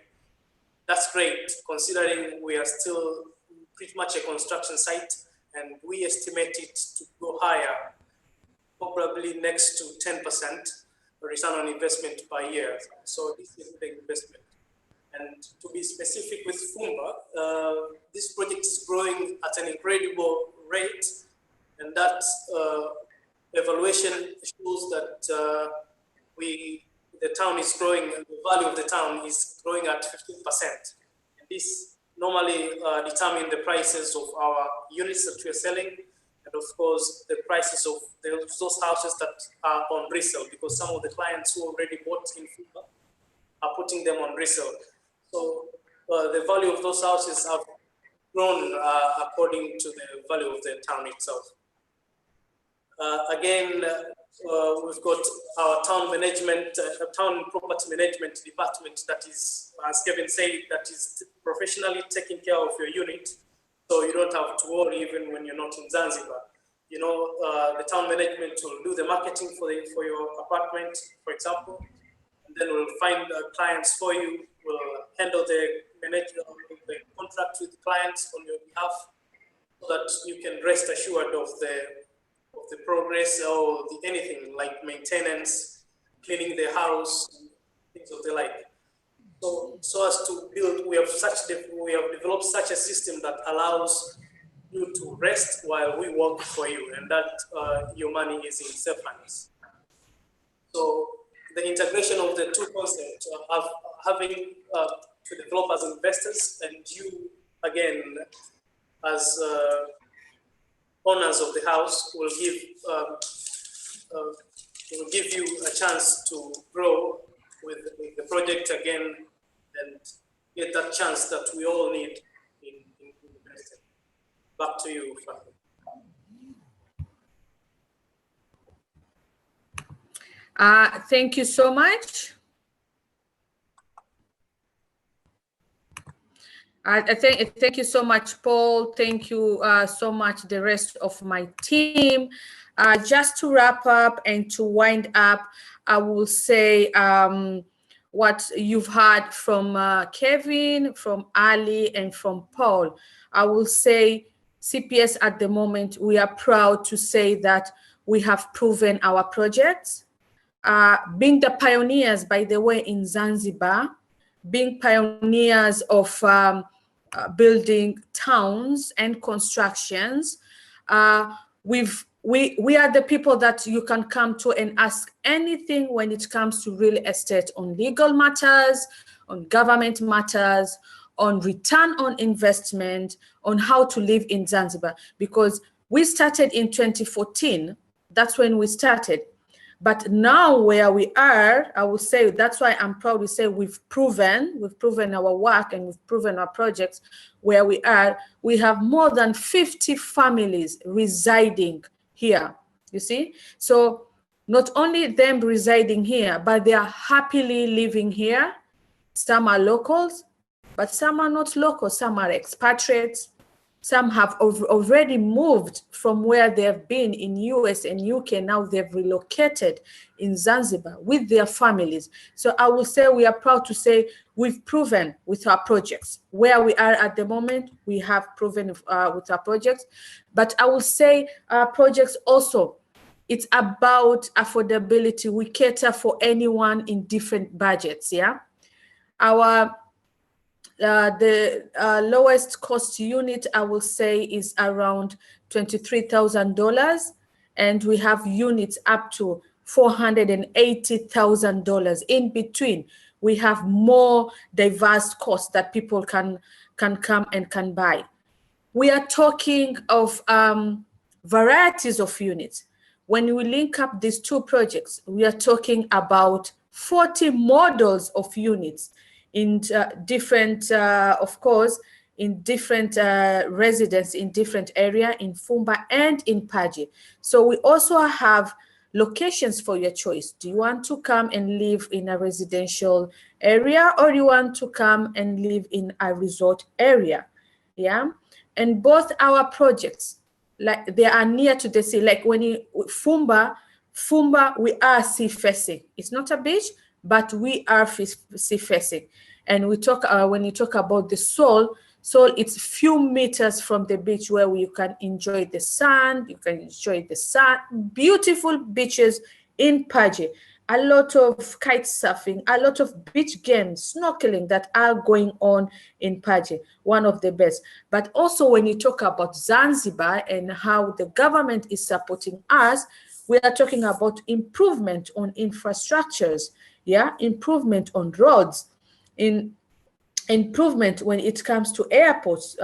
That's great, considering we are still pretty much a construction site, and we estimate it to go higher, probably next to 10% return on investment per year. So this is the investment. And to be specific with Fumba, this project is growing at an incredible rate, and that evaluation shows that the town is growing, and the value of the town is growing at 15%. And this normally determine the prices of our units that we are selling, and of course the prices of those houses that are on resale, because some of the clients who already bought in Fumba are putting them on resale. So the value of those houses have grown according to the value of the town itself. Again, we've got our town management, town property management department that is, as Kevin said, that is professionally taking care of your unit, so you don't have to worry even when you're not in Zanzibar. You know, the town management will do the marketing for your apartment, for example, and then we'll find clients for you. We'll handle the contract with clients on your behalf, so that you can rest assured of the progress or anything like maintenance, cleaning the house, things of the like. So as to build, we have developed such a system that allows you to rest while we work for you, and that your money is in safe hands. So the integration of the two concepts of having to develop as investors, and you again as owners of the house will give you a chance to grow with the project again, and get that chance that we all need in investing. Back to you, Fatih. Thank you so much. Thank you so much, Paul. Thank you so much, the rest of my team. Just to wrap up and to wind up, I will say what you've heard from Kevin, from Ali, and from Paul. I will say CPS at the moment, we are proud to say that we have proven our projects. Being the pioneers, by the way, in Zanzibar, being pioneers of building towns and constructions, we are the people that you can come to and ask anything when it comes to real estate, on legal matters, on government matters, on return on investment, on how to live in Zanzibar. Because we started in 2014, that's when we started. But now where we are, I will say, that's why I'm proud to say we've proven our work, and we've proven our projects. Where we are, we have more than 50 families residing here, you see? So not only them residing here, but they are happily living here. Some are locals, but some are not local. Some are expatriates. Some have already moved from where they have been in US and UK. Now they've relocated in Zanzibar with their families. So I will say we are proud to say we've proven with our projects. Where we are at the moment, we have proven with our projects. But I will say our projects also, it's about affordability. We cater for anyone in different budgets, yeah? The lowest cost unit, I will say, is around $23,000, and we have units up to $480,000. In between, we have more diverse costs that people can come and can buy. We are talking of varieties of units. When we link up these two projects, we are talking about 40 models of units in different, of course, in different residents in different area in Fumba and in Paji. So we also have locations for your choice. Do you want to come and live in a residential area, or you want to come and live in a resort area? Yeah, and both our projects, like they are near to the sea. Like when you Fumba, we are sea facing. It's not a beach, but we are sea facing. And we talk when you talk about the Soul, it's few meters from the beach where you can enjoy the sun. You can enjoy the sun. Beautiful beaches in Paje. A lot of kite surfing, a lot of beach games, snorkeling that are going on in Paje, one of the best. But also when you talk about Zanzibar and how the government is supporting us, we are talking about improvement on infrastructures, yeah, improvement on roads, improvement when it comes to airports.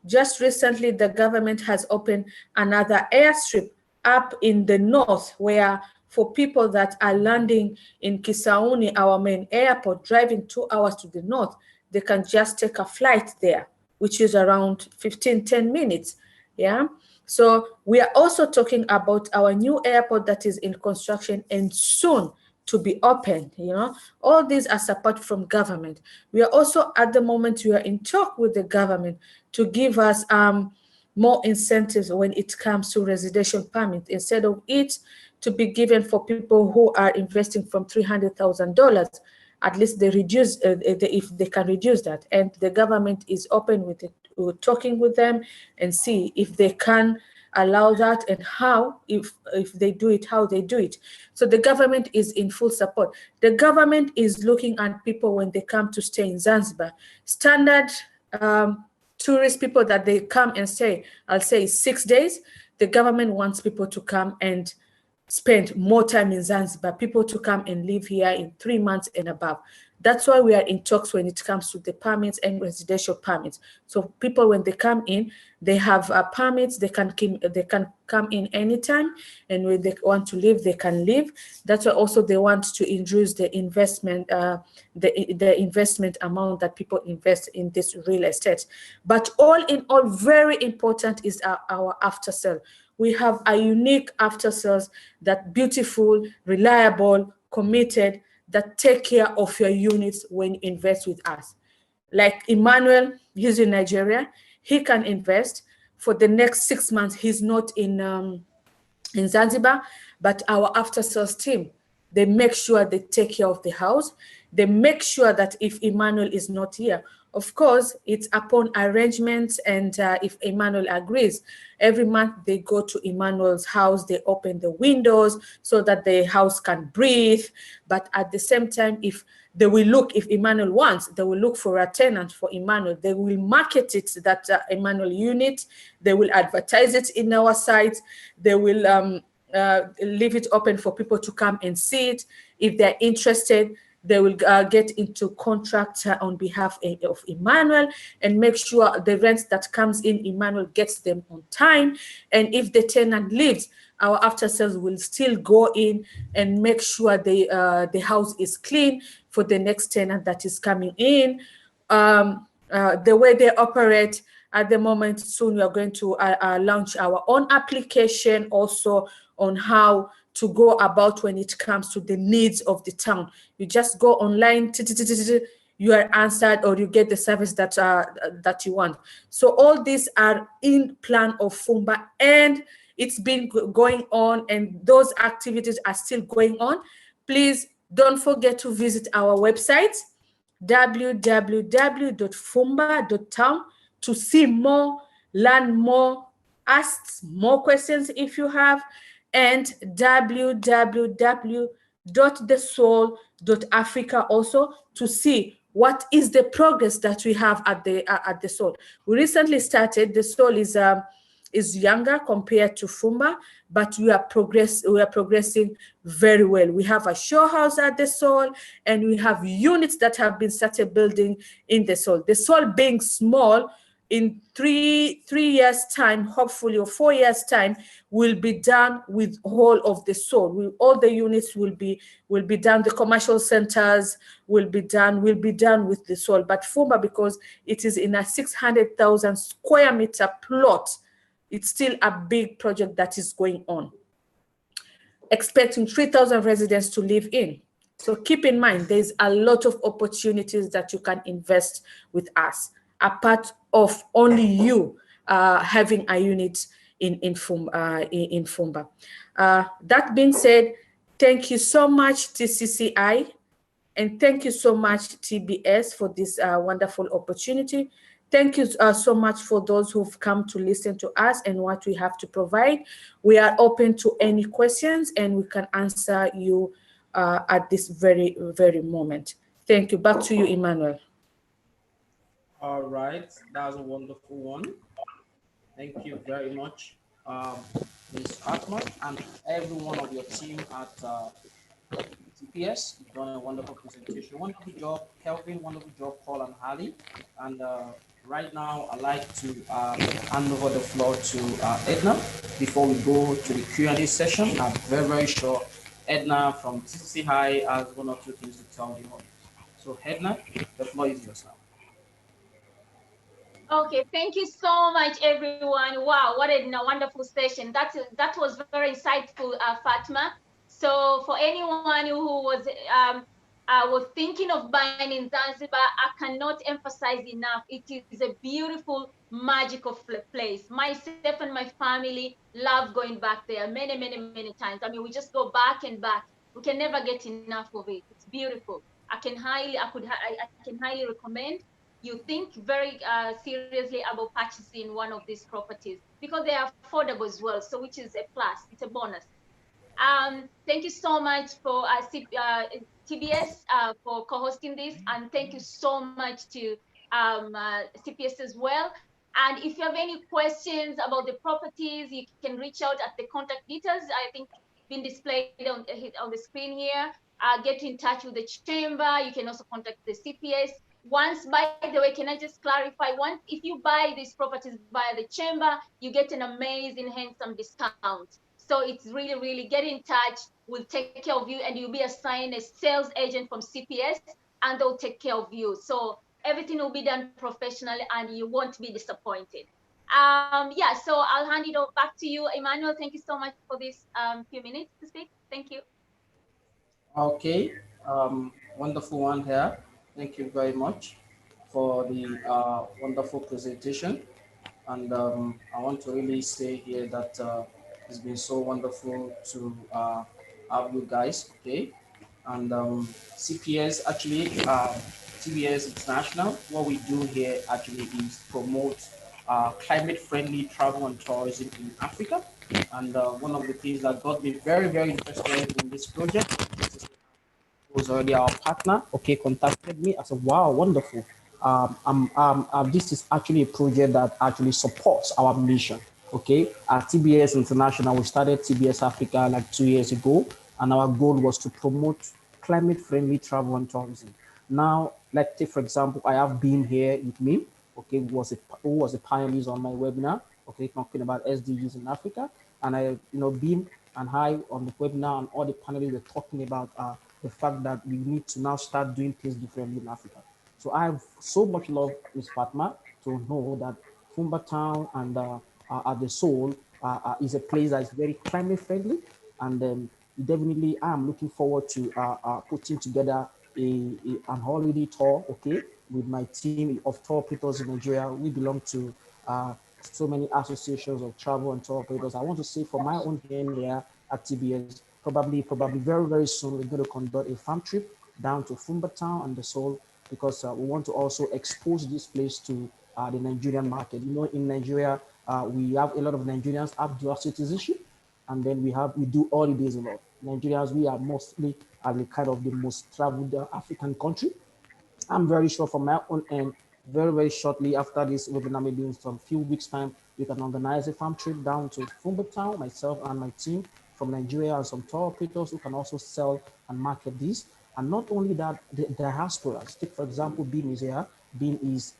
Just recently, the government has opened another airstrip up in the north, where for people that are landing in Kisauni, our main airport, driving 2 hours to the north, they can just take a flight there, which is around 10 minutes. Yeah. So we are also talking about our new airport that is in construction and soon to be opened. You know, all these are support from government. We are also at the moment, we are in talk with the government to give us more incentives when it comes to residential permit, instead of it to be given for people who are investing from $300,000. At least they reduce if they can reduce that, and the government is open with it. We're talking with them and see if they can allow that, and how, if they do it, how they do it. So the government is in full support. The government is looking at people when they come to stay in Zanzibar. Standard tourist people that they come and stay, I'll say 6 days. The government wants people to come and spend more time in Zanzibar, people to come and live here in 3 months and above. That's why we are in talks when it comes to the permits and residential permits. So people, when they come in, they have permits, they can come in anytime, and when they want to live, they can live. That's why also they want to introduce the investment, the investment amount that people invest in this real estate. But all in all, very important is our after sale. We have a unique after sales that beautiful, reliable, committed, that take care of your units when you invest with us. Like Emmanuel, he's in Nigeria. He can invest for the next 6 months. He's not in Zanzibar, but our after sales team, they make sure they take care of the house. They make sure that if Emmanuel is not here, of course, it's upon arrangements, and if Emmanuel agrees, every month they go to Emmanuel's house, they open the windows so that the house can breathe. But at the same time, if they will look, if Emmanuel wants, they will look for a tenant for Emmanuel. They will market it, that Emmanuel unit. They will advertise it in our site. They will leave it open for people to come and see it. If they're interested, they will get into contract on behalf of Emmanuel and make sure the rent that comes in, Emmanuel gets them on time. And if the tenant leaves, our after sales will still go in and make sure the house is clean for the next tenant that is coming in. The way they operate at the moment, soon we are going to launch our own application also on how to go about when it comes to the needs of the town. You just go online, you are answered, or you get the service that you want. So all these are in plan of Fumba, and it's been going on, and those activities are still going on. Please don't forget to visit our website, www.fumba.town, to see more, learn more, ask more questions if you have, and www.thesoul.africa also to see what is the progress that we have at the Soul. We recently started. The Soul is younger compared to Fumba, but we are progressing very well. We have a show house at the Soul, and we have units that have been started building in the Soul. The Soul being small, in three years' time, hopefully, or 4 years' time, will be done with all of the Soul. All the units will be done. The commercial centers will be done with the Soul. But Fumba, because it is in a 600,000 square meter plot, it's still a big project that is going on. expecting 3,000 residents to live in. So keep in mind, there's a lot of opportunities that you can invest with us, apart of only you having a unit in Fumba. That being said, thank you so much, TCCI, and thank you so much, TBS, for this wonderful opportunity. Thank you so much for those who've come to listen to us and what we have to provide. We are open to any questions and we can answer you at this very, very moment. Thank you. Back to you, Emmanuel. All right, that's a wonderful one. Thank you very much, Ms. Atma, and every one of your team at TPS. You've done a wonderful presentation. Wonderful job, Kelvin. Wonderful job, Paul and Ali. And right now, I'd like to hand over the floor to Edna before we go to the Q&A session. I'm very, very sure Edna from TCC High has one or two things to tell the audience. So, Edna, the floor is yours now. Okay, thank you so much, everyone. Wow, what a wonderful session. That was very insightful, Fatma. So for anyone who was thinking of buying in Zanzibar, I cannot emphasize enough. It is a beautiful, magical place. Myself and my family love going back there many, many, many times. I mean, we just go back and back. We can never get enough of it. It's beautiful. I can highly recommend you think very seriously about purchasing one of these properties because they are affordable as well. So which is a plus, it's a bonus. Thank you so much for TBS for co-hosting this, and thank you so much to CPS as well. And if you have any questions about the properties, you can reach out at the contact details, I think been displayed on the screen here. Get in touch with the chamber. You can also contact the CPS. Once, by the way, can I just clarify, once if you buy these properties via the chamber, you get an amazing, handsome discount. So it's really, really get in touch. We'll take care of you, and you'll be assigned a sales agent from CPS, and they'll take care of you. So everything will be done professionally, and you won't be disappointed. Yeah, so I'll hand it back to you, Emmanuel. Thank you so much for this few minutes to speak. Thank you. Okay, wonderful one here. Thank you very much for the wonderful presentation. And I want to really say here that it's been so wonderful to have you guys, okay? And CPS, actually, TBS International, what we do here actually is promote climate-friendly travel and tourism in Africa. And one of the things that got me very, very interested in this project was already our partner, okay, contacted me. I said, wow, wonderful. This is actually a project that actually supports our mission, okay? At TBS International, we started TBS Africa like 2 years ago, and our goal was to promote climate-friendly travel and tourism. Now, let's take, for example, I have been here with me, okay, who was a pioneer on my webinar, okay, talking about SDGs in Africa. And I, Beam and I on the webinar and all the panelists were talking about the fact that we need to now start doing things differently in Africa. So I have so much love, Ms. Fatma, to know that Fumba Town and at the Soul is a place that is very climate friendly. And definitely I am looking forward to putting together an holiday tour, okay, with my team of tour operators in Nigeria. We belong to so many associations of travel and tour operators. I want to say for my own hand here at TBS, probably very, very soon, we're going to conduct a farm trip down to Fumba Town and the Soul, because we want to also expose this place to the Nigerian market. In Nigeria, we have a lot of Nigerians have dual citizenship, and then we do holidays a lot. Nigerians, we are mostly the kind of the most traveled African country. I'm very sure from my own end, very, very shortly after this webinar, maybe in some few weeks' time, we can organize a farm trip down to Fumba Town, myself and my team from Nigeria, and some tour operators who can also sell and market this. And not only that, the diasporas. Take, for example, Beam is here. Beam is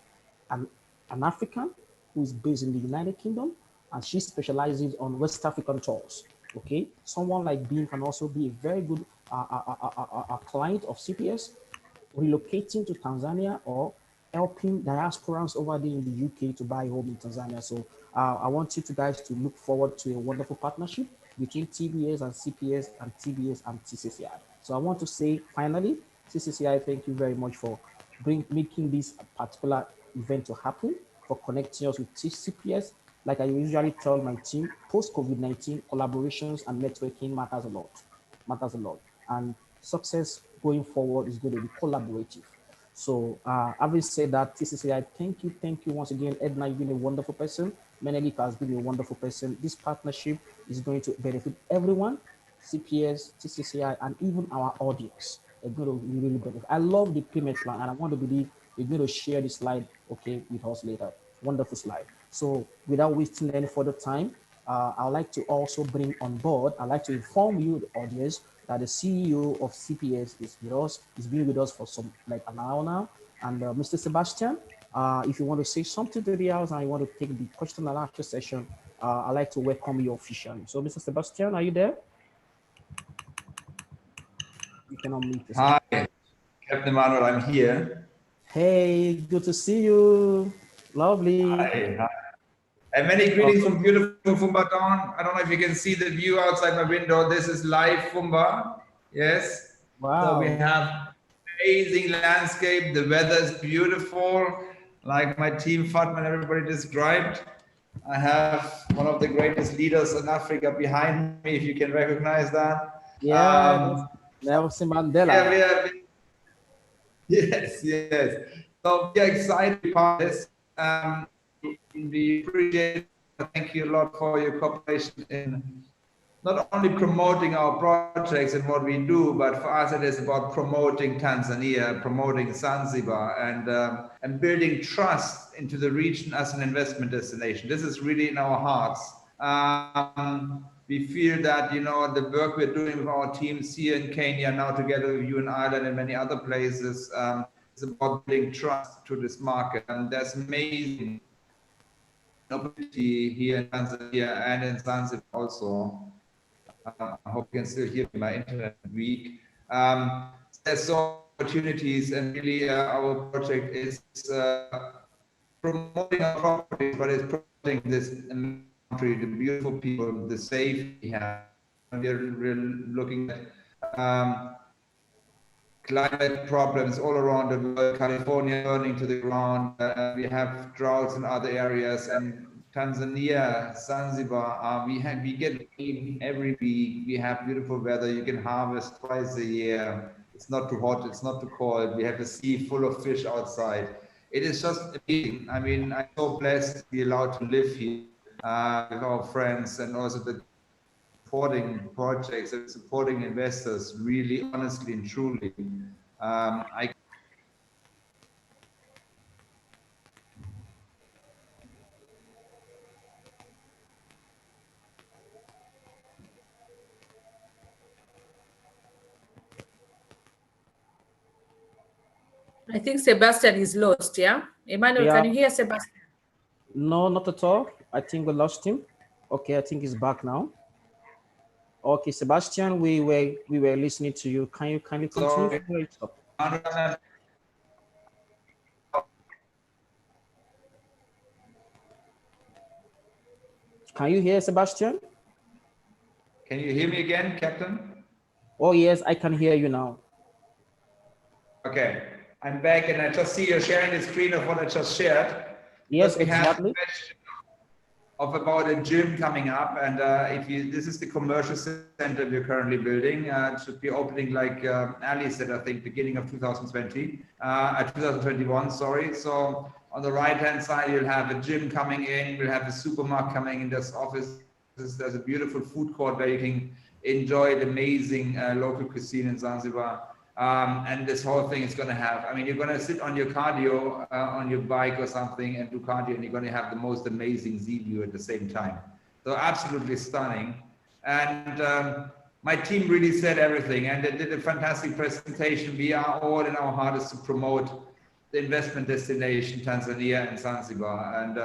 an African who is based in the United Kingdom, and she specializes on West African tours. Okay, someone like Beam can also be a very good client of CPS, relocating to Tanzania or helping diasporans over there in the UK to buy a home in Tanzania. So I want you guys to look forward to a wonderful partnership. between TBS and CPS and TBS and TCCI. So I want to say finally, TCCI, thank you very much for making this particular event to happen, for connecting us with CPS. Like I usually tell my team, post-COVID-19, collaborations and networking matters a lot. And success going forward is going to be collaborative. So having said that, TCCI, thank you once again. Edna, you've been a wonderful person. Menelik has been a wonderful person. This partnership is going to benefit everyone, CPS, TCCI, and even our audience. They're going to really benefit. I love the payment plan, and I want to believe you're going to share this slide, okay, with us later. Wonderful slide. So without wasting any further time, I'd like to also bring on board, I'd like to inform you, the audience, that the CEO of CPS is with us. He's been with us for like an hour now. And Mr. Sebastian, if you want to say something to the house and you want to take the question and answer session, I'd like to welcome you officially. So, Mr. Sebastian, are you there? You can unmute yourself. Hi, Captain Emmanuel, I'm here. Hey, good to see you. Lovely. Hi. And many greetings from beautiful Fumba Town. I don't know if you can see the view outside my window. This is live Fumba. Yes. Wow. So we have amazing landscape. The weather is beautiful, like my team Fatma and everybody described. I have one of the greatest leaders in Africa behind me, if you can recognize that. Yeah, Nelson Mandela. Yeah, yes. So we are excited about this. We appreciate it. Thank you a lot for your cooperation in not only promoting our projects and what we do, but for us it is about promoting Tanzania, promoting Zanzibar, and building trust into the region as an investment destination. This is really in our hearts. We feel that, you know, the work we're doing with our teams here in Kenya, now together with you in Ireland and many other places, is about building trust to this market. And there's amazing opportunity here in Tanzania and in Zanzibar also. I hope you can still hear me. My internet is weak. There's so opportunities, and really our project is promoting our properties, but it's promoting this country, the beautiful people, the safety we have. We're looking at climate problems all around the world. California burning to the ground. We have droughts in other areas, and Tanzania, Zanzibar, we get rain every week. We have beautiful weather. You can harvest twice a year. It's not too hot. It's not too cold. We have a sea full of fish outside. It is just amazing. I mean, I'm so blessed to be allowed to live here with our friends, and also the supporting projects and supporting investors, really honestly and truly. I think Sebastian is lost, yeah? Emmanuel, can you hear Sebastian? No, not at all. I think we lost him. Okay, I think he's back now. Okay, Sebastian, we were listening to you. Can you continue from where you stopped? Can you hear Sebastian? Can you hear me again, Captain? Oh yes, I can hear you now. Okay, I'm back, and I just see you're sharing the screen of what I just shared. Yes, exactly. Of about a gym coming up, and this is the commercial center we're currently building. It should be opening, like Ali said, I think beginning of 2021, sorry. So on the right hand side you'll have a gym coming in, we'll have a supermarket coming in, this office. There's a beautiful food court where you can enjoy the amazing local cuisine in Zanzibar. And this whole thing is going to have, I mean, you're going to sit on your cardio, on your bike or something, and do cardio, and you're going to have the most amazing sea view at the same time. So absolutely stunning. And my team really said everything, and they did a fantastic presentation. We are all in our hardest to promote the investment destination, Tanzania and Zanzibar. And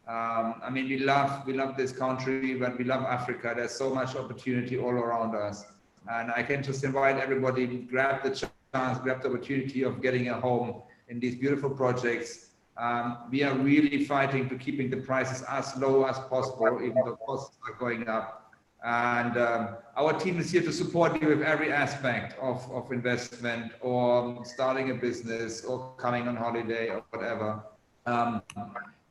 I mean, we love this country, but we love Africa. There's so much opportunity all around us. And I can just invite everybody to grab the chance, grab the opportunity of getting a home in these beautiful projects. We are really fighting to keeping the prices as low as possible, even though costs are going up. And our team is here to support you with every aspect of investment or starting a business or coming on holiday or whatever.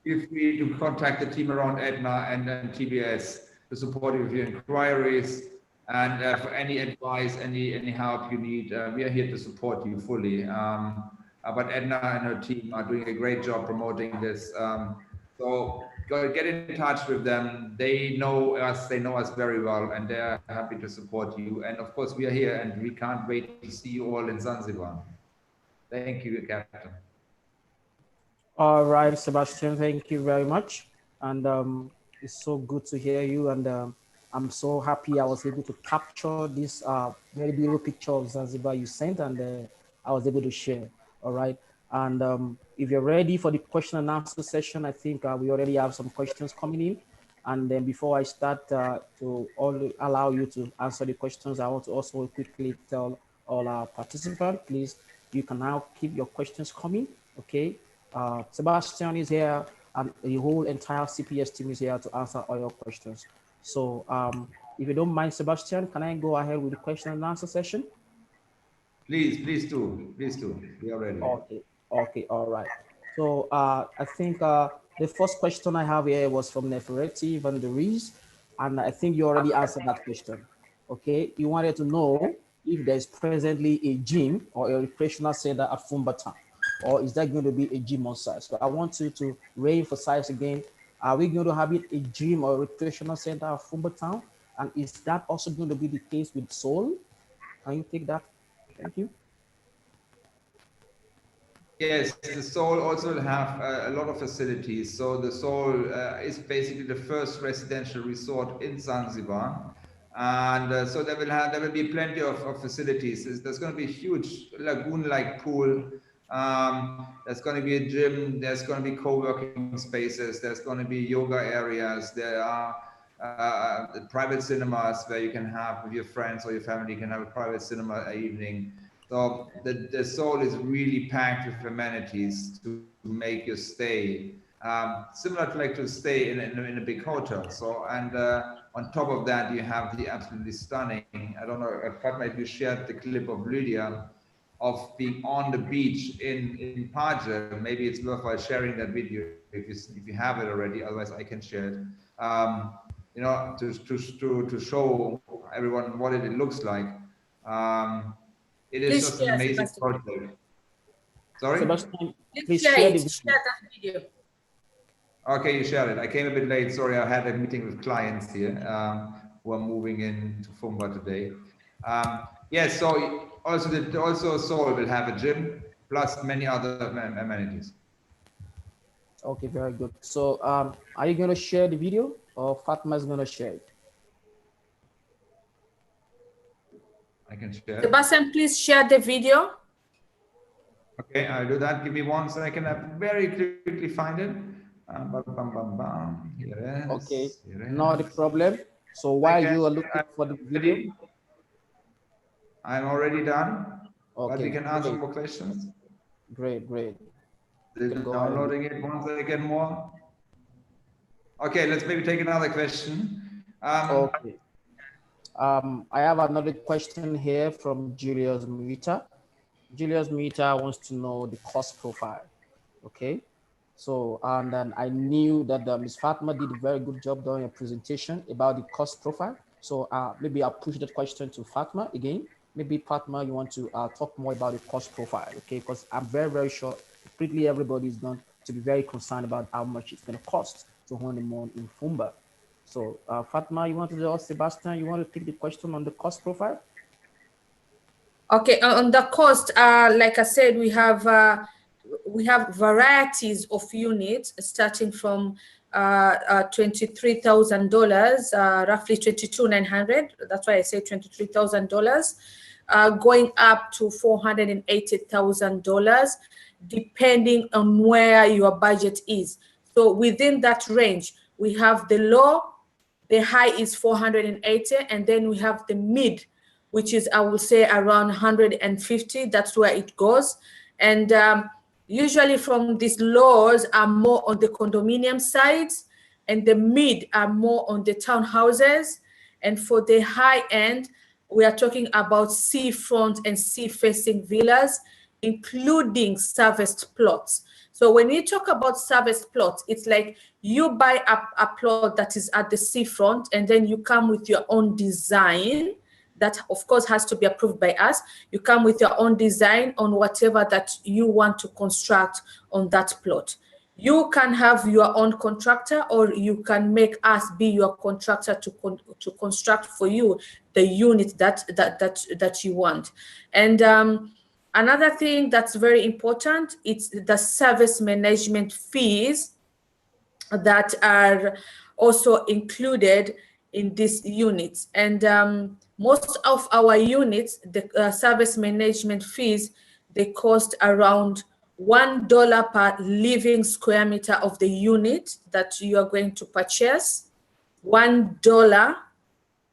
Feel free to contact the team around Edna and TBS to support you with your inquiries. And for any advice, any help you need, we are here to support you fully. But Edna and her team are doing a great job promoting this. So get in touch with them. They know us very well, and they're happy to support you. And of course, we are here, and we can't wait to see you all in Zanzibar. Thank you, Captain. All right, Sebastian, thank you very much. And it's so good to hear you. And I'm so happy I was able to capture this very beautiful picture of Zanzibar you sent, and I was able to share. All right. And if you're ready for the question and answer session, I think we already have some questions coming in. And then before I start to allow you to answer the questions, I want to also quickly tell all our participants, please, you can now keep your questions coming, okay? Sebastian is here, and the whole entire CPS team is here to answer all your questions. So if you don't mind, Sebastian, can I go ahead with the question and answer session? Please do. We are ready. Okay, all right. So I think the first question I have here was from Nefereti Van der Ries, and I think you already answered that question. Okay, you wanted to know if there's presently a gym or a recreational center at Fumba Town, or is there going to be a gym on site? So I want you to re-emphasize again, are we going to have a gym or a recreational center at Fumba Town? And is that also going to be the case with Seoul? Can you take that? Thank you. Yes, the Seoul also will have a lot of facilities. So the Seoul is basically the first residential resort in Zanzibar. And so there will be plenty of facilities. There's going to be a huge lagoon-like pool. There's going to be a gym. There's going to be co-working spaces. There's going to be yoga areas. There are private cinemas where you can have with your friends or your family, you can have a private cinema evening. So the Seoul is really packed with amenities to make your stay similar to stay in a big hotel. So on top of that, you have the absolutely stunning. I don't know if Fatma, if you shared the clip of Lydia of being on the beach in Paje. Maybe it's worthwhile sharing that video if you have it already. Otherwise, I can share it. You know, to show everyone what it looks like. It is just an amazing project. Sorry? Sebastian, please share that video. Okay, you shared it. I came a bit late. Sorry, I had a meeting with clients here who are moving into Fumba today. Yes, so also Seoul will have a gym plus many other amenities. Okay, very good. So are you going to share the video or Fatma is going to share it? I can share. Sebastian, please share the video. Okay, I'll do that. Give me 1 second. I very quickly find it. Here it is. Okay, not a problem. So while you are looking for the video, I'm already done. Okay, but we can answer more questions. Great. Downloading it 1 second more. Okay, let's maybe take another question. Okay. I have another question here from Julius Muita. Julius Muita wants to know the cost profile. Okay. So, and then I knew that Ms. Fatma did a very good job doing a presentation about the cost profile. So maybe I'll push that question to Fatma again. Maybe Fatma, you want to talk more about the cost profile, okay? Because I'm very sure pretty everybody is going to be very concerned about how much it's going to cost to honeymoon in Fumba. So Fatma, you want to ask Sebastian, you want to take the question on the cost profile? Okay, on the cost, like I said, we have varieties of units starting from $23,000, roughly $22,900. That's why I say $23,000, going up to $480,000, depending on where your budget is. So within that range, we have the low, the high is 480, and then we have the mid, which is, I will say, around 150. That's where it goes. And usually from these lows are more on the condominium sides, and the mid are more on the townhouses, And for the high end, we are talking about seafront and sea-facing villas, including serviced plots. So when you talk about serviced plots, it's like you buy a plot that is at the seafront, and then you come with your own design that, of course, has to be approved by us. You come with your own design on whatever that you want to construct on that plot. You can have your own contractor, or you can make us be your contractor to construct for you the unit that you want. And another thing that's very important, it's the service management fees that are also included in these units. And most of our units, the service management fees, they cost around $1 per living square meter of the unit that you are going to purchase, $1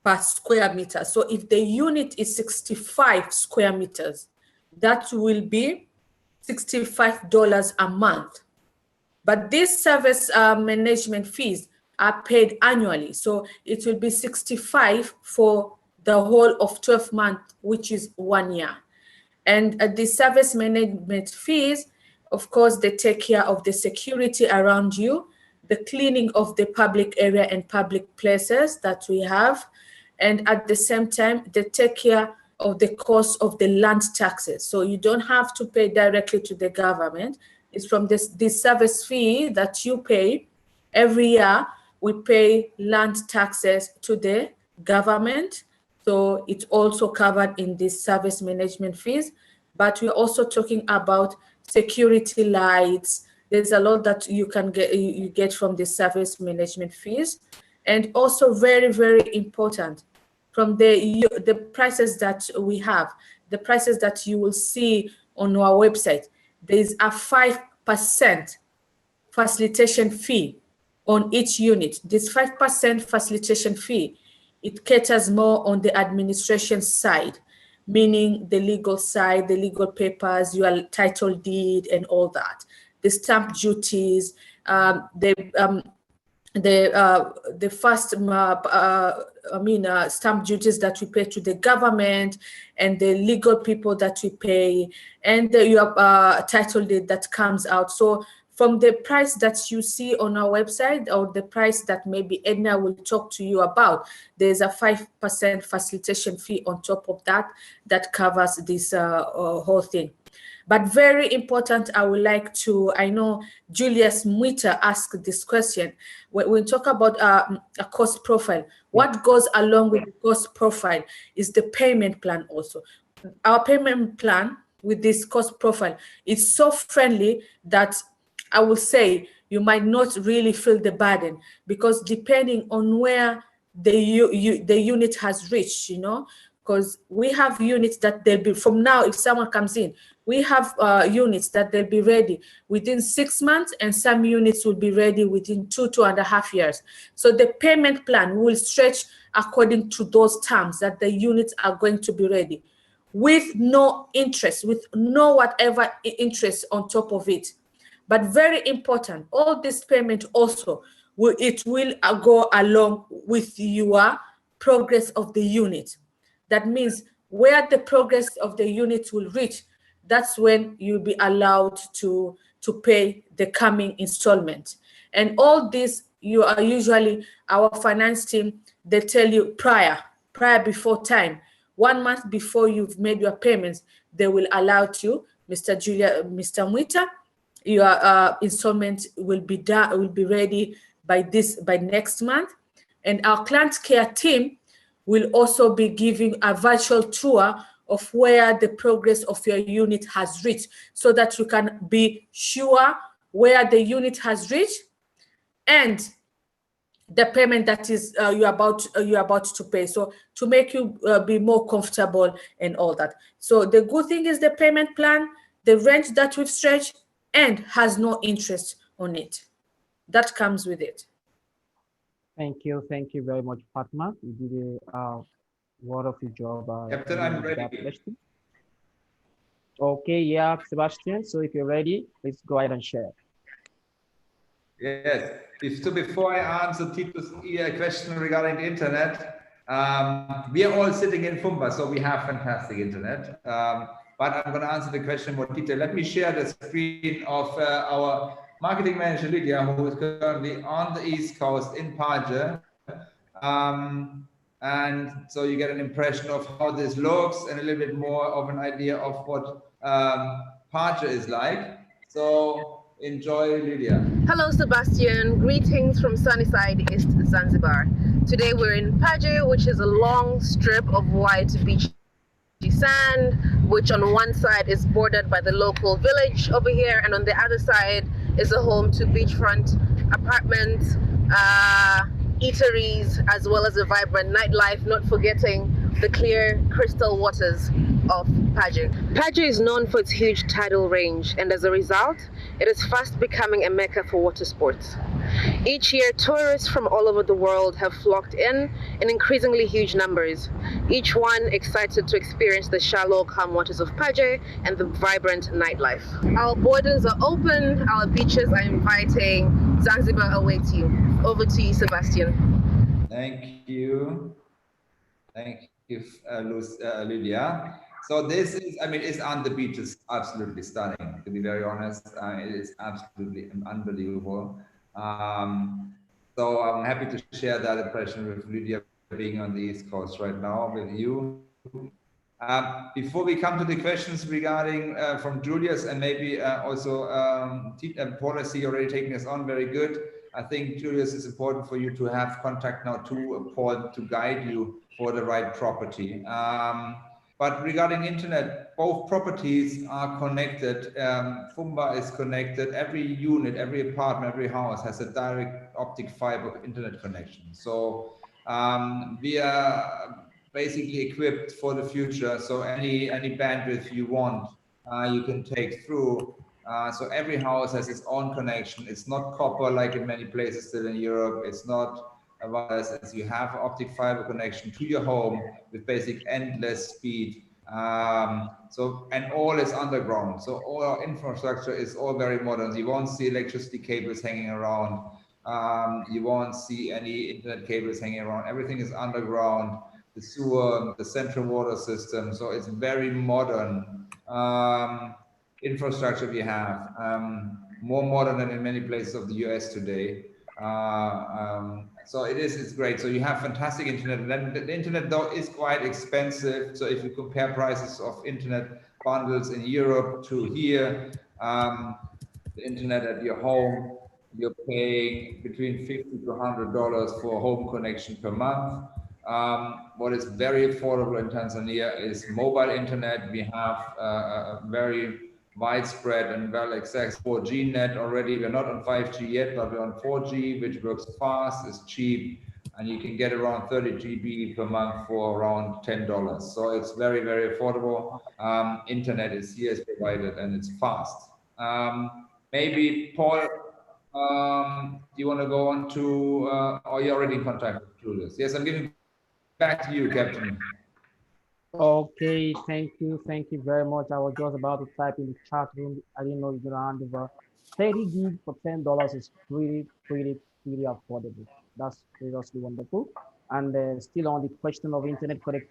per square meter. So if the unit is 65 square meters, that will be $65 a month. But these service management fees are paid annually. So it will be 65 for the whole of 12 months, which is 1 year. And the service management fees, of course, they take care of the security around you, the cleaning of the public area and public places that we have. And at the same time, they take care of the cost of the land taxes. So you don't have to pay directly to the government. It's from this service fee that you pay. Every year, we pay land taxes to the government. So it's also covered in these service management fees. But we're also talking about security lights. There's a lot that you can get from the service management fees. And also very, very important, from the prices that we have, the prices that you will see on our website, there's a 5% facilitation fee on each unit. This 5% facilitation fee, it caters more on the administration side, meaning the legal side, the legal papers, your title deed and all that, the stamp duties, the first stamp duties that we pay to the government, and the legal people that we pay, and your title deed that comes out. So from the price that you see on our website, or the price that maybe Edna will talk to you about, there's a 5% facilitation fee on top of that that covers this whole thing. But very important, I would like to, I know Julius Muita asked this question. When we talk about a cost profile, what goes along with the cost profile is the payment plan also. Our payment plan with this cost profile is so friendly that I will say you might not really feel the burden, because depending on where the unit has reached, you know, because we have units that they'll be, from now, if someone comes in, we have units that they'll be ready within 6 months, and some units will be ready within 2.5 years. So the payment plan will stretch according to those terms that the units are going to be ready, with no interest, with no whatever interest on top of it. But very important, all this payment also, it will go along with your progress of the unit. That means where the progress of the unit will reach, that's when you'll be allowed to pay the coming installment. And all this, you are usually, our finance team, they tell you prior before time, 1 month before you've made your payments, they will allow you, Mr. Muita, your installment will be done, will be ready by next month. And our client care team will also be giving a virtual tour of where the progress of your unit has reached, so that you can be sure where the unit has reached and the payment that is you're about to pay. So to make you be more comfortable and all that. So the good thing is the payment plan, the range that we've stretched, and has no interest on it. That comes with it. Thank you very much, Fatma. You did a wonderful job. Captain, I'm ready. Okay, yeah, Sebastian. So if you're ready, let's go ahead and share. Yes. So before I answer Tito's question regarding the internet, We are all sitting in Fumba, so we have fantastic internet. But I'm going to answer the question in more detail. Let me share the screen of our marketing manager, Lydia, who is currently on the East Coast in Paje. And so you get an impression of how this looks and a little bit more of an idea of what Paje is like. So enjoy, Lydia. Hello, Sebastian. Greetings from Sunnyside, East Zanzibar. Today we're in Paje, which is a long strip of white beachy sand, which on one side is bordered by the local village over here, and on the other side is a home to beachfront apartments, eateries, as well as a vibrant nightlife, not forgetting the clear crystal waters of Paje. Paje is known for its huge tidal range, and as a result, it is fast becoming a mecca for water sports. Each year, tourists from all over the world have flocked in increasingly huge numbers, each one excited to experience the shallow, calm waters of Paje and the vibrant nightlife. Our borders are open, our beaches are inviting. Zanzibar awaits you. Over to you, Sebastian. Thank you. Thank you, Lydia. So this is, I mean, it's on the beach is absolutely stunning, to be very honest. It is absolutely unbelievable. So I'm happy to share that impression with Lydia being on the East Coast right now with you. Before we come to the questions regarding from Julius and maybe also Paul, I see already taking us on, very good. I think, Julius, it's important for you to have contact now to Paul to guide you for the right property. But regarding internet, both properties are connected. Fumba is connected. Every unit, every apartment, every house has a direct optic fiber internet connection. So we are basically equipped for the future. So any bandwidth you want, you can take through. So every house has its own connection. It's not copper like in many places still in Europe. It's not wireless, as you have optic fiber connection to your home with basic endless speed. And all is underground. So all our infrastructure is all very modern. You won't see electricity cables hanging around. You won't see any internet cables hanging around. Everything is underground. The sewer, the central water system. So it's very modern infrastructure we have. More modern than in many places of the US today. So it's great. So you have fantastic internet. And then the internet though is quite expensive. So if you compare prices of internet bundles in Europe to here, the internet at your home, you're paying between $50 to $100 for a home connection per month. What is very affordable in Tanzania is mobile internet. We have a very widespread and well accessible 4G net already. We're not on 5G yet, but we're on 4G, which works fast, is cheap, and you can get around 30 GB per month for around $10. So it's very, very affordable. Internet is here, is provided, and it's fast. Maybe Paul, do you want to go on to, or you're already in contact with Julius? Yes, I'm giving back to you, Captain. Okay, thank you very much. I was just about to type in the chat room. I didn't know you were gonna hand over. 30 gig for $10 is pretty affordable. That's seriously wonderful. And still on the question of internet connectivity.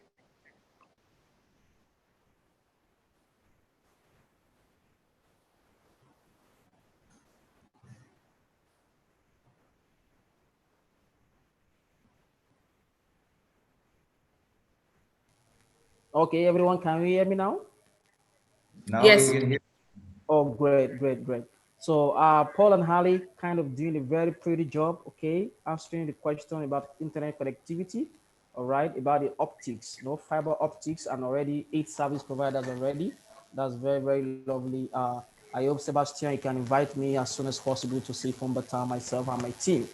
Okay, everyone, can you hear me now? Now yes. we can hear. Oh, great. So Paul and Holly kind of doing a very pretty job, okay, answering the question about internet connectivity, all right, about the optics, fiber optics, and already 8 service providers already. That's very, very lovely. I hope, Sebastian, you can invite me as soon as possible to see Fumba Town, myself and my team,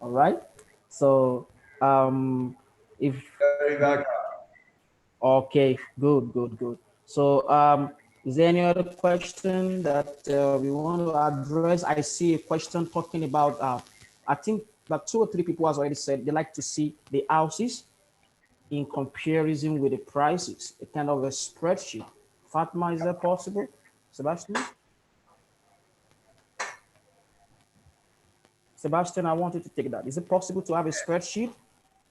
all right? So if... Very welcome. Okay, good. So is there any other question that we want to address? I see a question talking about, I think that 2 or 3 people has already said they like to see the houses in comparison with the prices, a kind of a spreadsheet. Fatma, is that possible? Sebastian? Sebastian, I wanted to take that. Is it possible to have a spreadsheet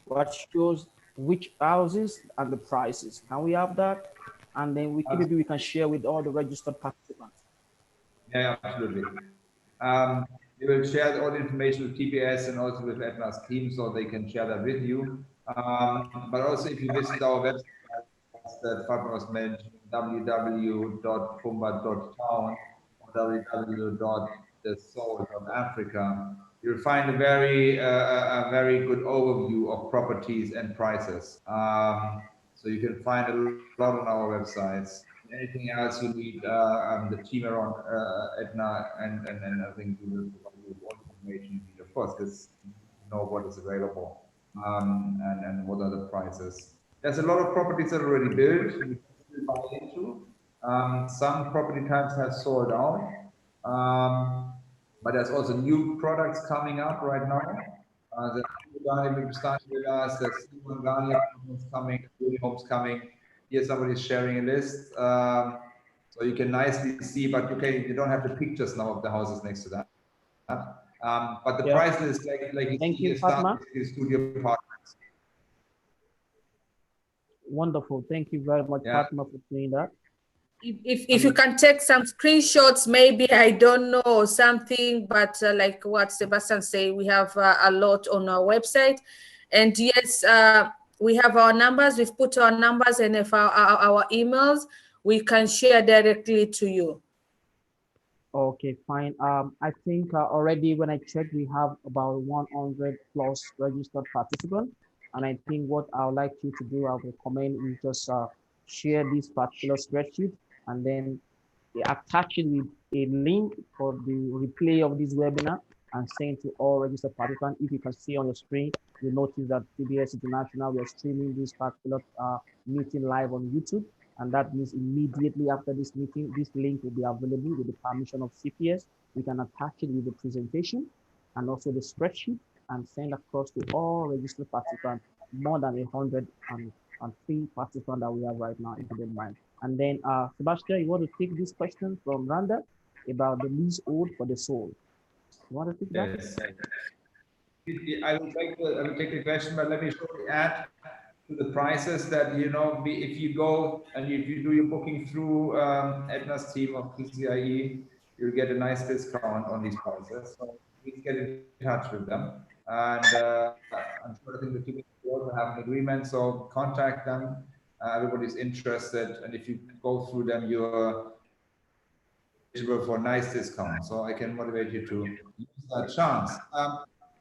what shows which houses and the prices. Can we have that? And then maybe we can share with all the registered participants. Yeah, absolutely. We will share all the information with TBS and also with Edna's team so they can share that with you. But also if you visit our website that Fatma was mentioning, www.fumba.town or www.thesoul.africa, you'll find a very good overview of properties and prices. So you can find a lot on our websites. Anything else you need, the team around Edna and I think we will provide you all information you need, of course, because you know what is available and what are the prices. There's a lot of properties that are already built you can still buy into. Some property types have sold out, but there's also new products coming up right now. The villas, there's homes coming, homes coming. Here somebody's sharing a list, so you can nicely see, but you don't have the pictures now of the houses next to that. But the price list, like you Thank see, you, is Fatma. studio apartments. Wonderful. Thank you very much, Fatma, for doing that. If you can take some screenshots, maybe, I don't know, something, but like what Sebastian said, we have a lot on our website. And yes, we have our numbers. We've put our numbers, and if our emails, we can share directly to you. Okay, fine. I think already when I checked, we have about 100 plus registered participants. And I think what I would like you to do, I would recommend you just share this particular spreadsheet and then attach it with a link for the replay of this webinar and send to all registered participants. If you can see on your screen, you notice that TBS International, we are streaming this particular meeting live on YouTube. And that means immediately after this meeting, this link will be available with the permission of CPS. We can attach it with the presentation and also the spreadsheet and send across to all registered participants, more than 103 participants that we have right now, if you don't mind. And then, Sebastian, you want to take this question from Randa about the leasehold for the soul? You want to take that? Yes. I will take the question, but let me shortly add to the prices that, if you go and if you do your booking through Edna's team of PCIe, you'll get a nice discount on these prices. So please get in touch with them. And I'm sure the team will also have an agreement, so contact them. Everybody's interested, and if you go through them, you're eligible for a nice discount. So I can motivate you to use that chance.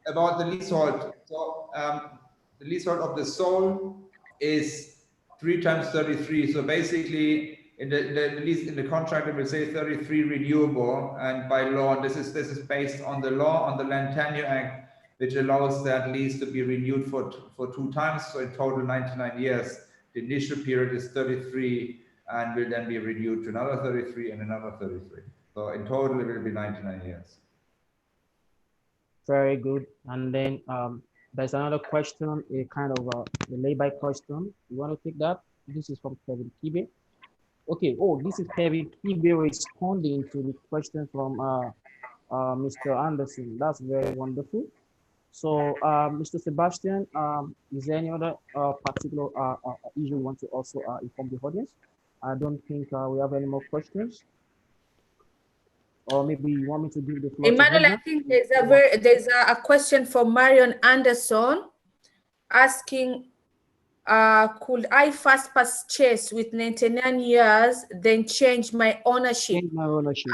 About the leasehold, so the leasehold of the soul is 3 times 33. So basically, in the lease, in the contract, it will say 33 renewable, and by law, this is based on the law, on the Land Tenure Act, which allows that lease to be renewed for 2 times. So in total, 99 years. The initial period is 33 and will then be renewed to another 33 and another 33. So in total, it will be 99 years. Very good. And then there's another question, a kind of a lay-by question. You want to take that? This is from Kevin Kibe. Okay. Oh, this is Kevin Kibe responding to the question from Mr. Anderson. That's very wonderful. So, Mr. Sebastian, is there any other particular issue you want to also inform the audience? I don't think we have any more questions. Or maybe you want me to give the floor Emmanuel, to I think there's a question from Marion Anderson asking, could I first purchase with 99 years, then change my ownership,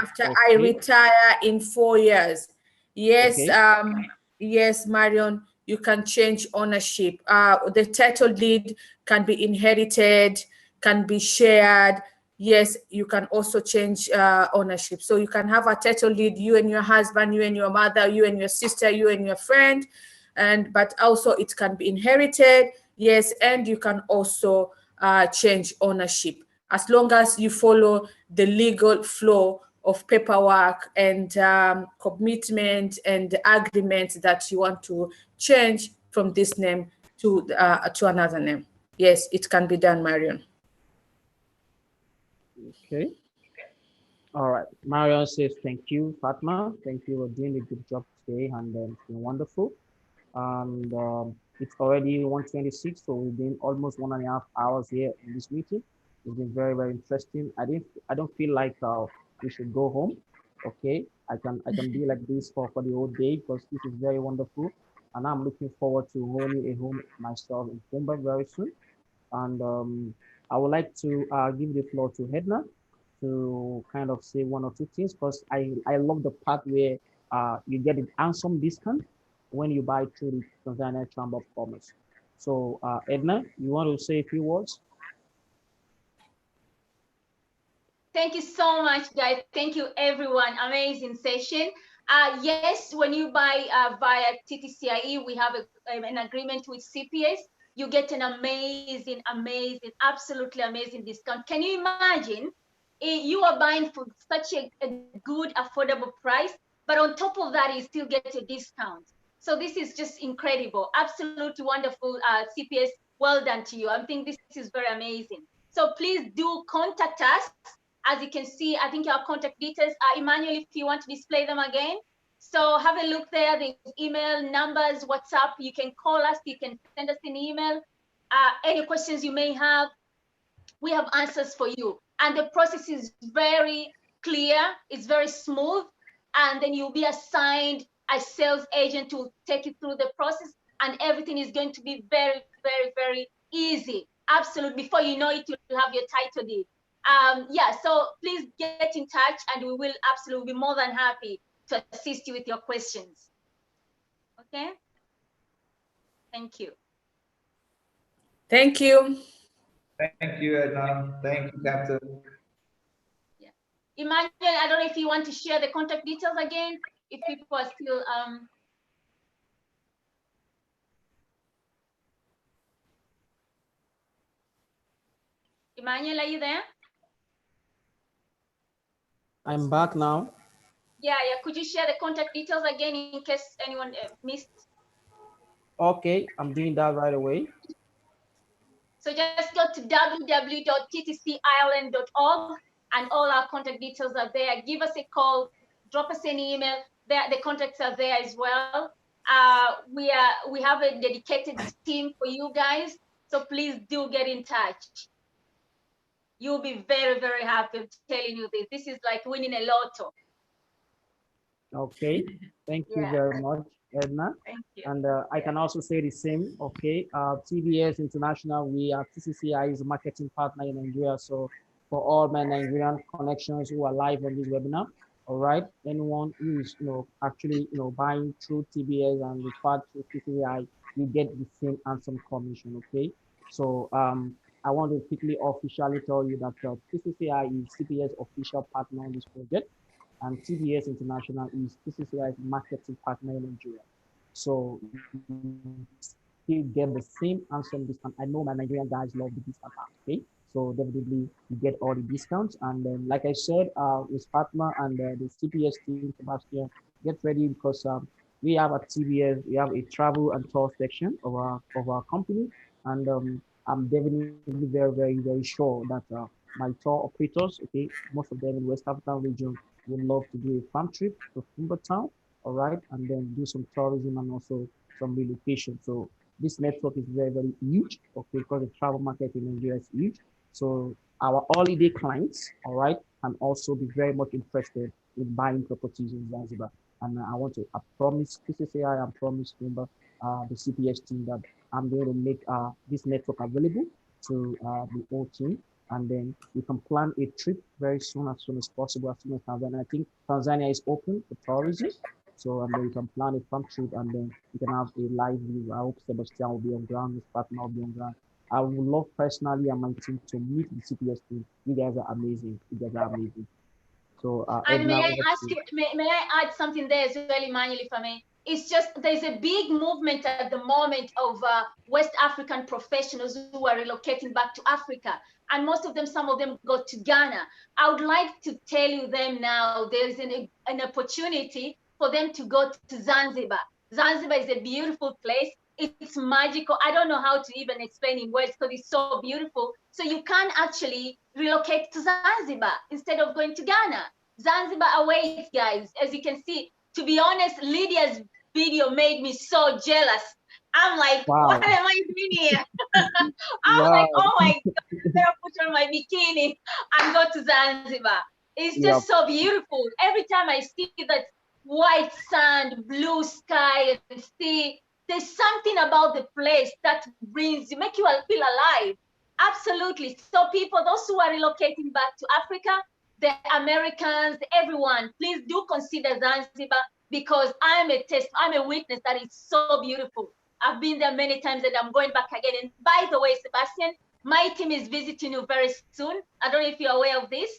after I retire in 4 years? Yes, okay. Yes, Marion, you can change ownership. The title deed can be inherited, can be shared. Yes, you can also change ownership. So you can have a title deed, you and your husband, you and your mother, you and your sister, you and your friend, but also it can be inherited. Yes, and you can also change ownership as long as you follow the legal flow of paperwork and commitment and agreement that you want to change from this name to another name. Yes, it can be done, Marion. Okay. All right. Marion says, thank you, Fatma. Thank you for doing a good job today, and it's been wonderful. And It's already 1:26, so we've been almost 1.5 hours here in this meeting. It's been very, very interesting. I don't feel like we should go home. Okay, I can be like this for the whole day because this is very wonderful, and I'm looking forward to owning a home myself in Fumba very soon. And I would like to give the floor to Hedna to kind of say one or two things because I love the part where you get an handsome discount when you buy through the Tanzania Chamber of Commerce. So Edna, you want to say a few words? Thank you so much, guys. Thank you, everyone. Amazing session. Yes, when you buy via TTCIE, we have an agreement with CPS. You get an amazing, amazing, absolutely amazing discount. Can you imagine? You are buying for such a good, affordable price, but on top of that, you still get a discount. So this is just incredible. Absolutely wonderful, CPS. Well done to you. I think this is very amazing. So please do contact us. As you can see, I think our contact details are Emmanuel, if you want to display them again. So have a look there. There's email, numbers, WhatsApp. You can call us. You can send us an email. Any questions you may have, we have answers for you. And the process is very clear. It's very smooth. And then you'll be assigned a sales agent to take you through the process. And everything is going to be very, very, very easy. Absolutely. Before you know it, you'll have your title deed. Yeah, so please get in touch and we will absolutely be more than happy to assist you with your questions. Okay? Thank you. Thank you. Thank you, Edna. Thank you, Captain. Yeah. Emmanuel, I don't know if you want to share the contact details again, if people are still Emmanuel, are you there? I'm back now. Yeah, could you share the contact details again in case anyone missed? Okay, I'm doing that right away. So just go to www.ttcireland.org and all our contact details are there. Give us a call, drop us an email. The contacts are there as well. We have a dedicated team for you guys, so please do get in touch. You'll be very, very happy. I'm telling you this. This is like winning a lotto. Okay, thank you very much, Edna. Thank you. And I can also say the same. Okay, TBS International, we are TCCI's marketing partner in Nigeria. So for all my Nigerian connections who are live on this webinar, all right, anyone who is actually buying through TBS and referred to TCCI, you get the same handsome commission. Okay, so I want to quickly officially tell you that TCCI is CPS official partner on this project, and TBS International is TCCI's marketing partner in Nigeria. So you get the same handsome discount. I know my Nigerian guys love the discount, okay? So definitely you get all the discounts. And then, like I said, with Fatma and the CPS team, Sebastian, get ready because we have at TBS, we have a travel and tour section of our company. And I'm definitely very, very, very sure that my tour operators, okay, most of them in West African region, would love to do a farm trip to Fumba Town, all right, and then do some tourism and also some relocation. So this network is very, very huge, okay, because the travel market in Nigeria is huge. So our holiday clients, all right, can also be very much interested in buying properties in Zanzibar. And I promise TCCI and promise Fumba, the CPS team, that I'm going to make this network available to the whole team. And then we can plan a trip very soon as possible, as soon as Tanzania. I think Tanzania is open for tourism. So and then we can plan a farm trip and then we can have a live view. I hope Sebastian will be on ground, his partner will be on ground. I would love personally and my team to meet the CPS team. You guys are amazing. You guys are amazing. So and may I ask you, may I add something there as well, Emmanuel, if I may? It's just there's a big movement at the moment of West African professionals who are relocating back to Africa. And most of them, some of them go to Ghana. I would like to tell you them now, there is an opportunity for them to go to Zanzibar. Zanzibar is a beautiful place. It's magical. I don't know how to even explain in words because it's so beautiful. So you can actually relocate to Zanzibar instead of going to Ghana. Zanzibar awaits, guys. As you can see, to be honest, Lydia's video made me so jealous. I'm like, Wow. what am I doing here? I'm Wow. like, oh my God, I better put on my bikini and go to Zanzibar. It's just so beautiful. Every time I see that white sand, blue sky, and sea, there's something about the place that make you feel alive. Absolutely. So people, those who are relocating back to Africa, the Americans, everyone, please do consider Zanzibar, because I'm a witness that it's so beautiful. I've been there many times and I'm going back again. And by the way, Sebastian, my team is visiting you very soon. I don't know if you're aware of this.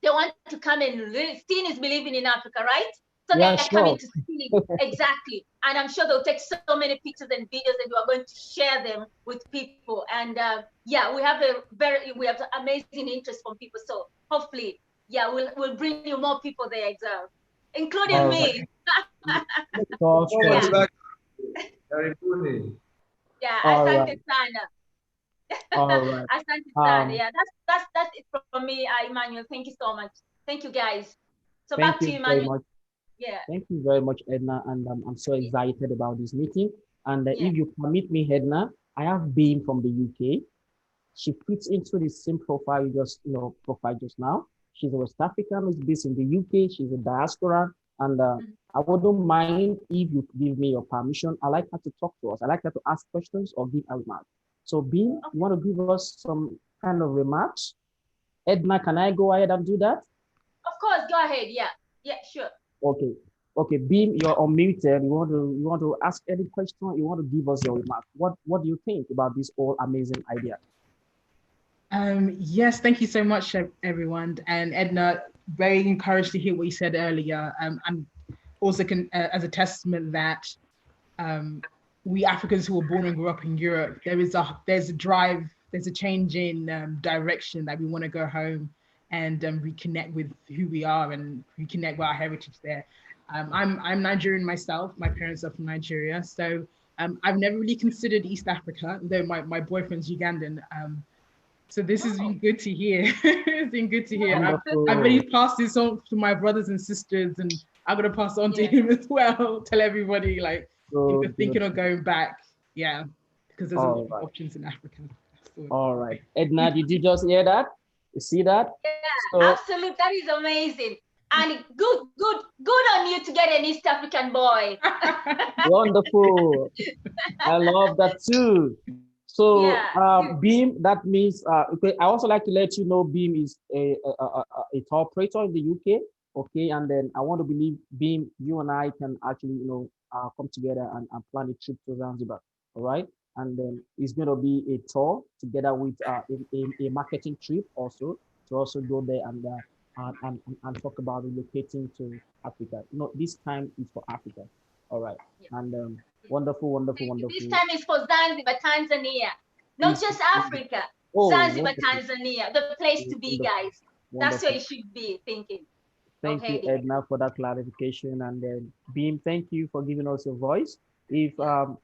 They want to come and seeing is believing in Africa, right? So Yeah, they're sure. coming to see exactly. And I'm sure they'll take so many pictures and videos, and we are going to share them with people. And yeah, we have amazing interest from people. So hopefully, yeah, we'll bring you more people there as well, including me. Sure, Yeah. Yeah, All asante right. sana. All right. Asante sana. Yeah, that's it from me, Emmanuel. Thank you so much. Thank you, guys. So Thank back to you you, very Emmanuel. much. Yeah. Thank you very much, Edna. And I'm so excited about this meeting. And Yeah. if you permit me, Edna, I have been from the UK. She fits into the same profile profile just now. She's a West African who's based in the UK. She's a diaspora. And I wouldn't mind if you give me your permission. I like her to talk to us. I like her to ask questions or give a remark. So Beam, you want to give us some kind of remarks? Edna, can I go ahead and do that? Of course, go ahead. Yeah. Yeah, sure. Okay. Okay, Beam, you're unmuted. You want to ask any question? You want to give us your remark? What do you think about this whole amazing idea? Yes, thank you so much, everyone. And Edna, very encouraged to hear what you said earlier. I'm also as a testament that we Africans who were born and grew up in Europe, there's a drive, there's a change in direction that we want to go home and reconnect with who we are and reconnect with our heritage there. I'm Nigerian myself. My parents are from Nigeria, so I've never really considered East Africa, though my boyfriend's Ugandan. So this has been good to hear. It's been good to hear. I've already passed this on to my brothers and sisters, and I'm gonna pass it on to him as well. Tell everybody, like, if you're thinking of going back, yeah, because there's a lot of options in Africa. All right, Edna, did you just hear that? You see that? Yeah, absolutely. That is amazing. And good on you to get an East African boy. Wonderful. I love that too. So Beam, that means okay, I also like to let you know Beam is a tour operator in the UK. Okay, and then I want to believe Beam, you and I can actually come together and plan a trip to Zanzibar. All right, and then it's going to be a tour together with a marketing trip also to also go there and talk about relocating to Africa. This time is for Africa. All right, and wonderful. This time is for Zanzibar, Tanzania, not just Africa. Zanzibar, Tanzania, the place to be, guys. That's what you should be thinking. Thank you, Edna, for that clarification. And then Beam, thank you for giving us your voice. If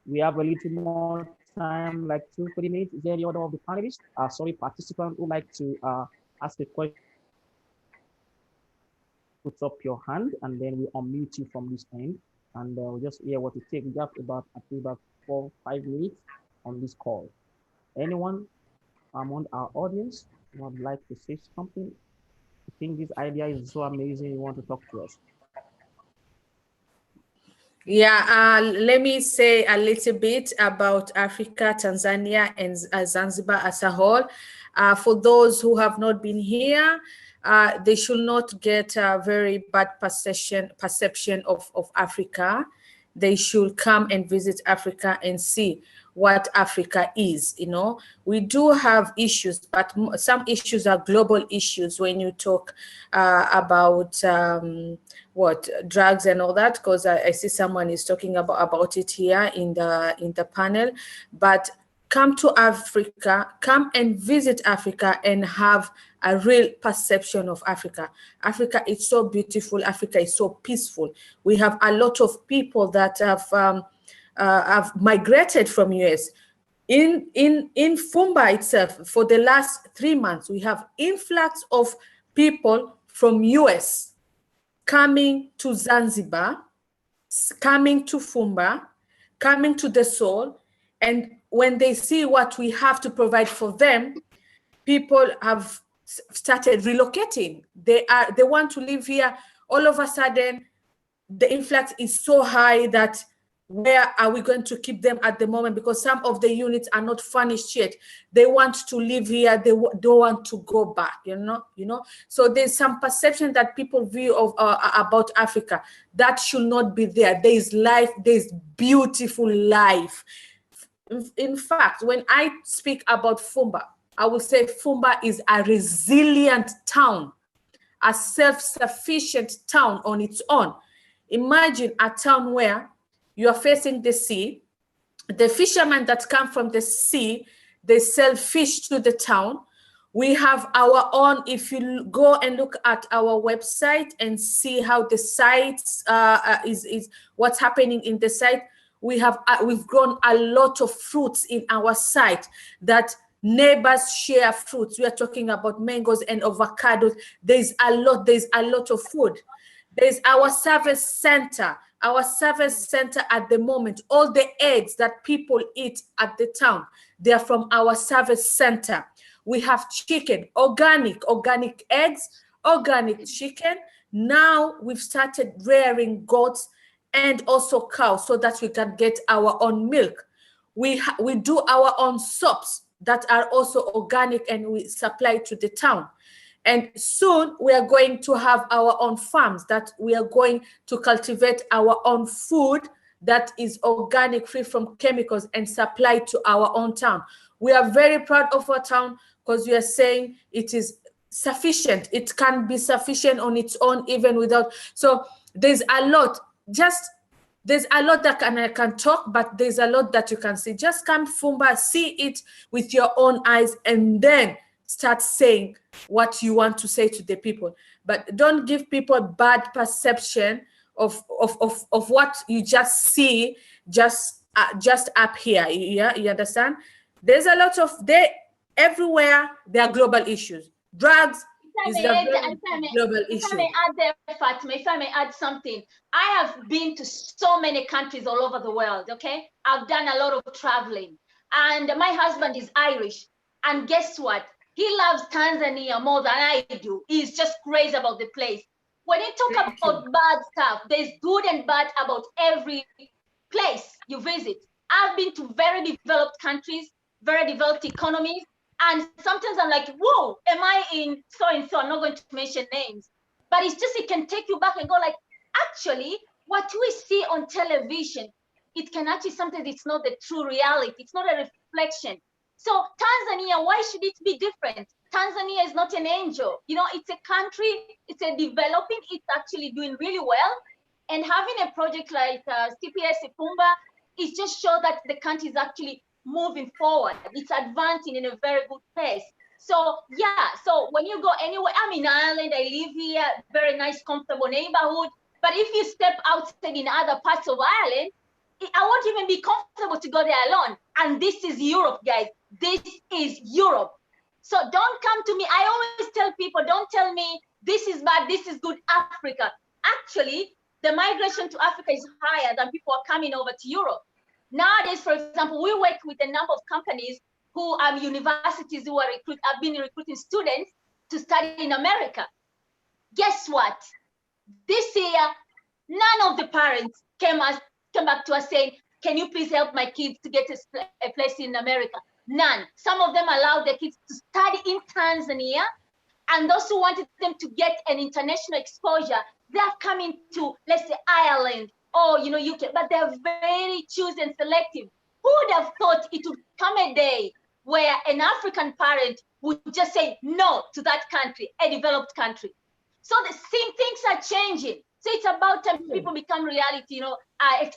we have a little more time, like 2-3 minutes, is there any other of the panelists, participant who like to ask a question? Put up your hand, and then we unmute you from this end, and we'll just hear what it takes. We have about 4-5 minutes on this call. Anyone among our audience would like to say something? I think this idea is so amazing. You want to talk to us? Yeah, let me say a little bit about Africa, Tanzania, and Zanzibar as a whole. For those who have not been here, they should not get a very bad perception of Africa. They should come and visit Africa and see what Africa is. We do have issues, but some issues are global issues when you talk about drugs and all that, because I see someone is talking about it here in the panel. But come to Africa, come and visit Africa and have a real perception of Africa. Africa is so beautiful. Africa is so peaceful. We have a lot of people that have migrated from US. In Fumba itself, for the last 3 months, we have influx of people from US coming to Zanzibar, coming to Fumba, coming to the soul. And when they see what we have to provide for them, people have started relocating. They want to live here. All of a sudden, the influx is so high that where are we going to keep them at the moment? Because some of the units are not furnished yet. They want to live here. They don't want to go back. You know. So there's some perception that people view of about Africa that should not be there. There is life. There's beautiful life. In fact, when I speak about Fumba, I will say Fumba is a resilient town, a self-sufficient town on its own. Imagine a town where you are facing the sea. The fishermen that come from the sea, they sell fish to the town. We have our own, if you go and look at our website and see how the sites is what's happening in the site, we've grown a lot of fruits in our site that neighbors share fruits. We are talking about mangoes and avocados. There's a lot of food. There's our service center. Our service center at the moment, all the eggs that people eat at the town, they're from our service center. We have chicken, organic eggs, organic chicken. Now we've started rearing goats and also cows so that we can get our own milk. We do our own soaps that are also organic and we supply to the town. And soon we are going to have our own farms that we are going to cultivate our own food that is organic, free from chemicals, and supply to our own town. We are very proud of our town because we are saying it is sufficient. It can be sufficient on its own, even without. So there's a lot. There's a lot that I can talk, but there's a lot that you can see. Just come Fumba, see it with your own eyes, and then start saying what you want to say to the people. But don't give people bad perception of what you just see just up here. Yeah, you understand? There's a lot of everywhere there are global issues. Drugs is a global issue. If I may add something, I have been to so many countries all over the world. Okay, I've done a lot of traveling, and my husband is Irish, and guess what? He loves Tanzania more than I do. He's just crazy about the place. When you talk about bad stuff, there's good and bad about every place you visit. I've been to very developed countries, very developed economies, and sometimes I'm like, whoa, am I in so-and-so? I'm not going to mention names. But it's just, it can take you back and go like, actually, what we see on television, it can actually, sometimes it's not the true reality. It's not a reflection. So Tanzania, why should it be different? Tanzania is not an angel. You know, it's a country, it's a developing, it's actually doing really well. And having a project like TBS Fumba, it just shows that the country is actually moving forward. It's advancing in a very good pace. So yeah, so when you go anywhere, I'm in Ireland, I live here, very nice, comfortable neighborhood. But if you step outside in other parts of Ireland, I won't even be comfortable to go there alone. And this is Europe, guys. This is Europe. So don't come to me. I always tell people, don't tell me this is bad, this is good, Africa. Actually, the migration to Africa is higher than people are coming over to Europe. Nowadays, for example, we work with a number of companies who are universities who are have been recruiting students to study in America. Guess what? This year, none of the parents came back to us saying, can you please help my kids to get a place in America? None. Some of them allowed their kids to study in Tanzania, and those who wanted them to get an international exposure, they're coming to, let's say, Ireland or UK, but they're very choosy and selective. Who would have thought it would come a day where an African parent would just say no to that country, a developed country? So the same things are changing. So it's about time people become reality,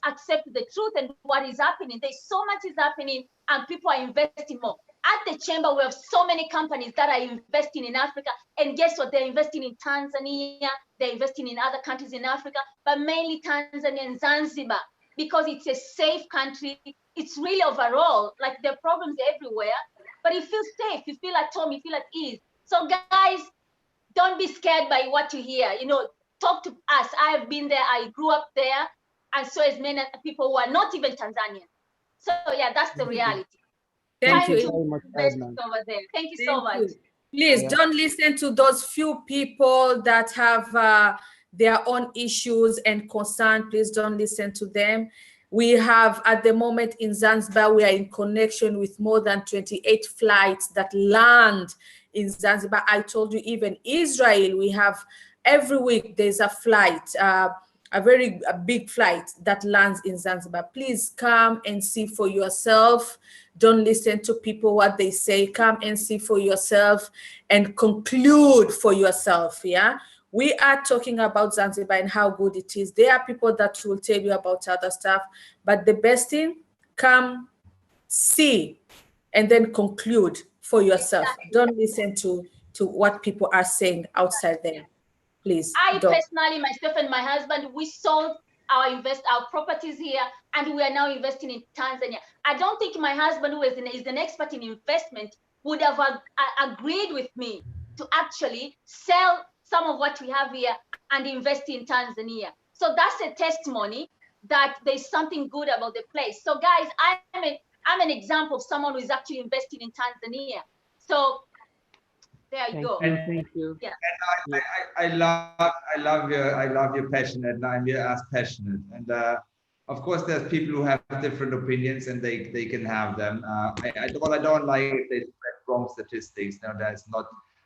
accept the truth and what is happening. There's so much is happening and people are investing more. At the chamber, we have so many companies that are investing in Africa. And guess what? They're investing in Tanzania. They're investing in other countries in Africa, but mainly Tanzania and Zanzibar, because it's a safe country. It's really overall, like there are problems everywhere, but you feel safe. You feel at home. You feel at ease. So guys, don't be scared by what you hear. Talk to us. I've been there. I grew up there. and so as many people who are not even Tanzanian. So yeah, that's the reality. Thank Thank you. you very much, Edna. Over there. Thank you Thank so much. you. Please don't listen to those few people that have their own issues and concern. Please don't listen to them. We have, at the moment in Zanzibar, we are in connection with more than 28 flights that land in Zanzibar. I told you, even Israel, we have every week there's a flight, a big flight that lands in Zanzibar. Please come and see for yourself. Don't listen to people what they say. Come and see for yourself and conclude for yourself. Yeah. We are talking about Zanzibar and how good it is. There are people that will tell you about other stuff, but the best thing, come, see, and then conclude for yourself. Exactly. Don't listen to what people are saying outside there. Please. I personally, myself and my husband, we sold our properties here, and we are now investing in Tanzania. I don't think my husband, who is an expert in investment, would have agreed with me to actually sell some of what we have here and invest in Tanzania. So that's a testimony that there's something good about the place. So guys, I'm an example of someone who is actually investing in Tanzania. So there you go. Thank you. Yeah. And I love your passion, and I'm as passionate. And of course, there's people who have different opinions, and they can have them. What I don't like is they spread wrong statistics. Now, that's not.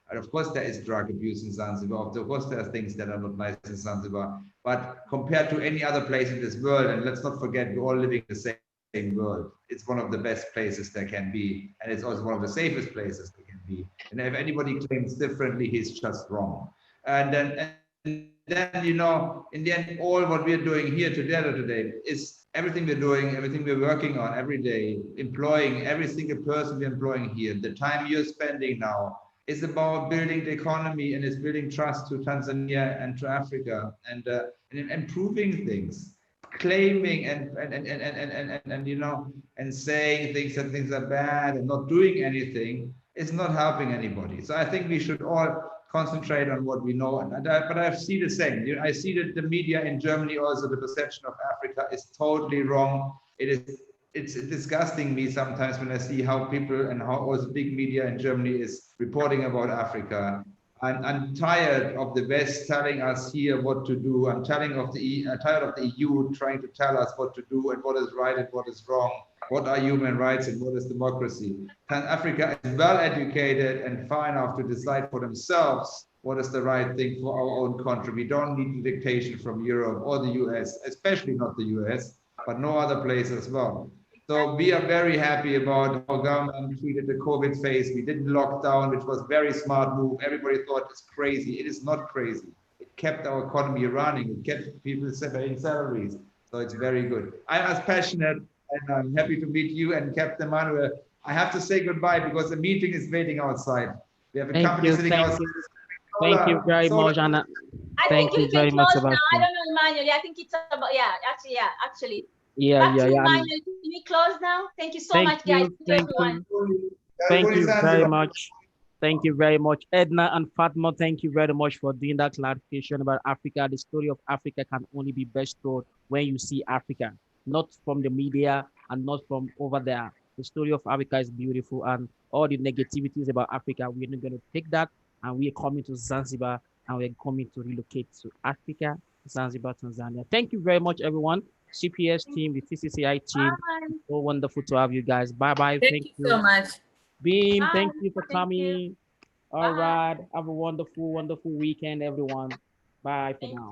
And of course, there is drug abuse in Zanzibar. Of course, there are things that are not nice in Zanzibar. But compared to any other place in this world, and let's not forget, we're all living in the same world. It's one of the best places there can be, and it's also one of the safest places there can be. And if anybody claims differently, he's just wrong. And then you know, in the end, all what we're doing here together today is everything we're doing, everything we're working on every day, employing every single person we're employing here. The time you're spending now is about building the economy, and it's building trust to Tanzania and to Africa, and improving things. Claiming and you know, and saying things that things are bad and not doing anything is not helping anybody. So I think we should all concentrate on what we know. But I see the same. I see that the media in Germany, also the perception of Africa is totally wrong. It's disgusting me sometimes when I see how people and how also big media in Germany is reporting about Africa. I'm tired of the West telling us here what to do. I'm tired of the EU trying to tell us what to do and what is right and what is wrong. What are human rights and what is democracy? And Africa is well educated and far enough to decide for themselves what is the right thing for our own country. We don't need dictation from Europe or the US, especially not the US, but no other place as well. So we are very happy about how government treated the COVID phase. We didn't lock down, which was a very smart move. Everybody thought it's crazy. It is not crazy. It kept our economy running. It kept people paying salaries. So it's very good. I'm as passionate, and I'm happy to meet you and Captain Manuel. I have to say goodbye because the meeting is waiting outside. We have a company sitting outside. Thank you very much, Anna. Thank you very much, Sebastian. I don't know, Emmanuel. I think it's about, actually. Yeah. Emmanuel, can we close now? Thank you so much, guys. Thank you very much. Thank you very much. Edna and Fatma, thank you very much for doing that clarification about Africa. The story of Africa can only be best told when you see Africa, not from the media and not from over there. The story of Africa is beautiful, and all the negativities about Africa, we're not going to take that, and we're coming to Zanzibar, and we're coming to relocate to Africa, Zanzibar, Tanzania. Thank you very much, everyone. CPS team, the TCCI team. Bye. So wonderful to have you guys. Bye-bye. Thank you so much. Beam, Bye. thank you for coming. You. All right. Have a wonderful, wonderful weekend, everyone. Bye for now.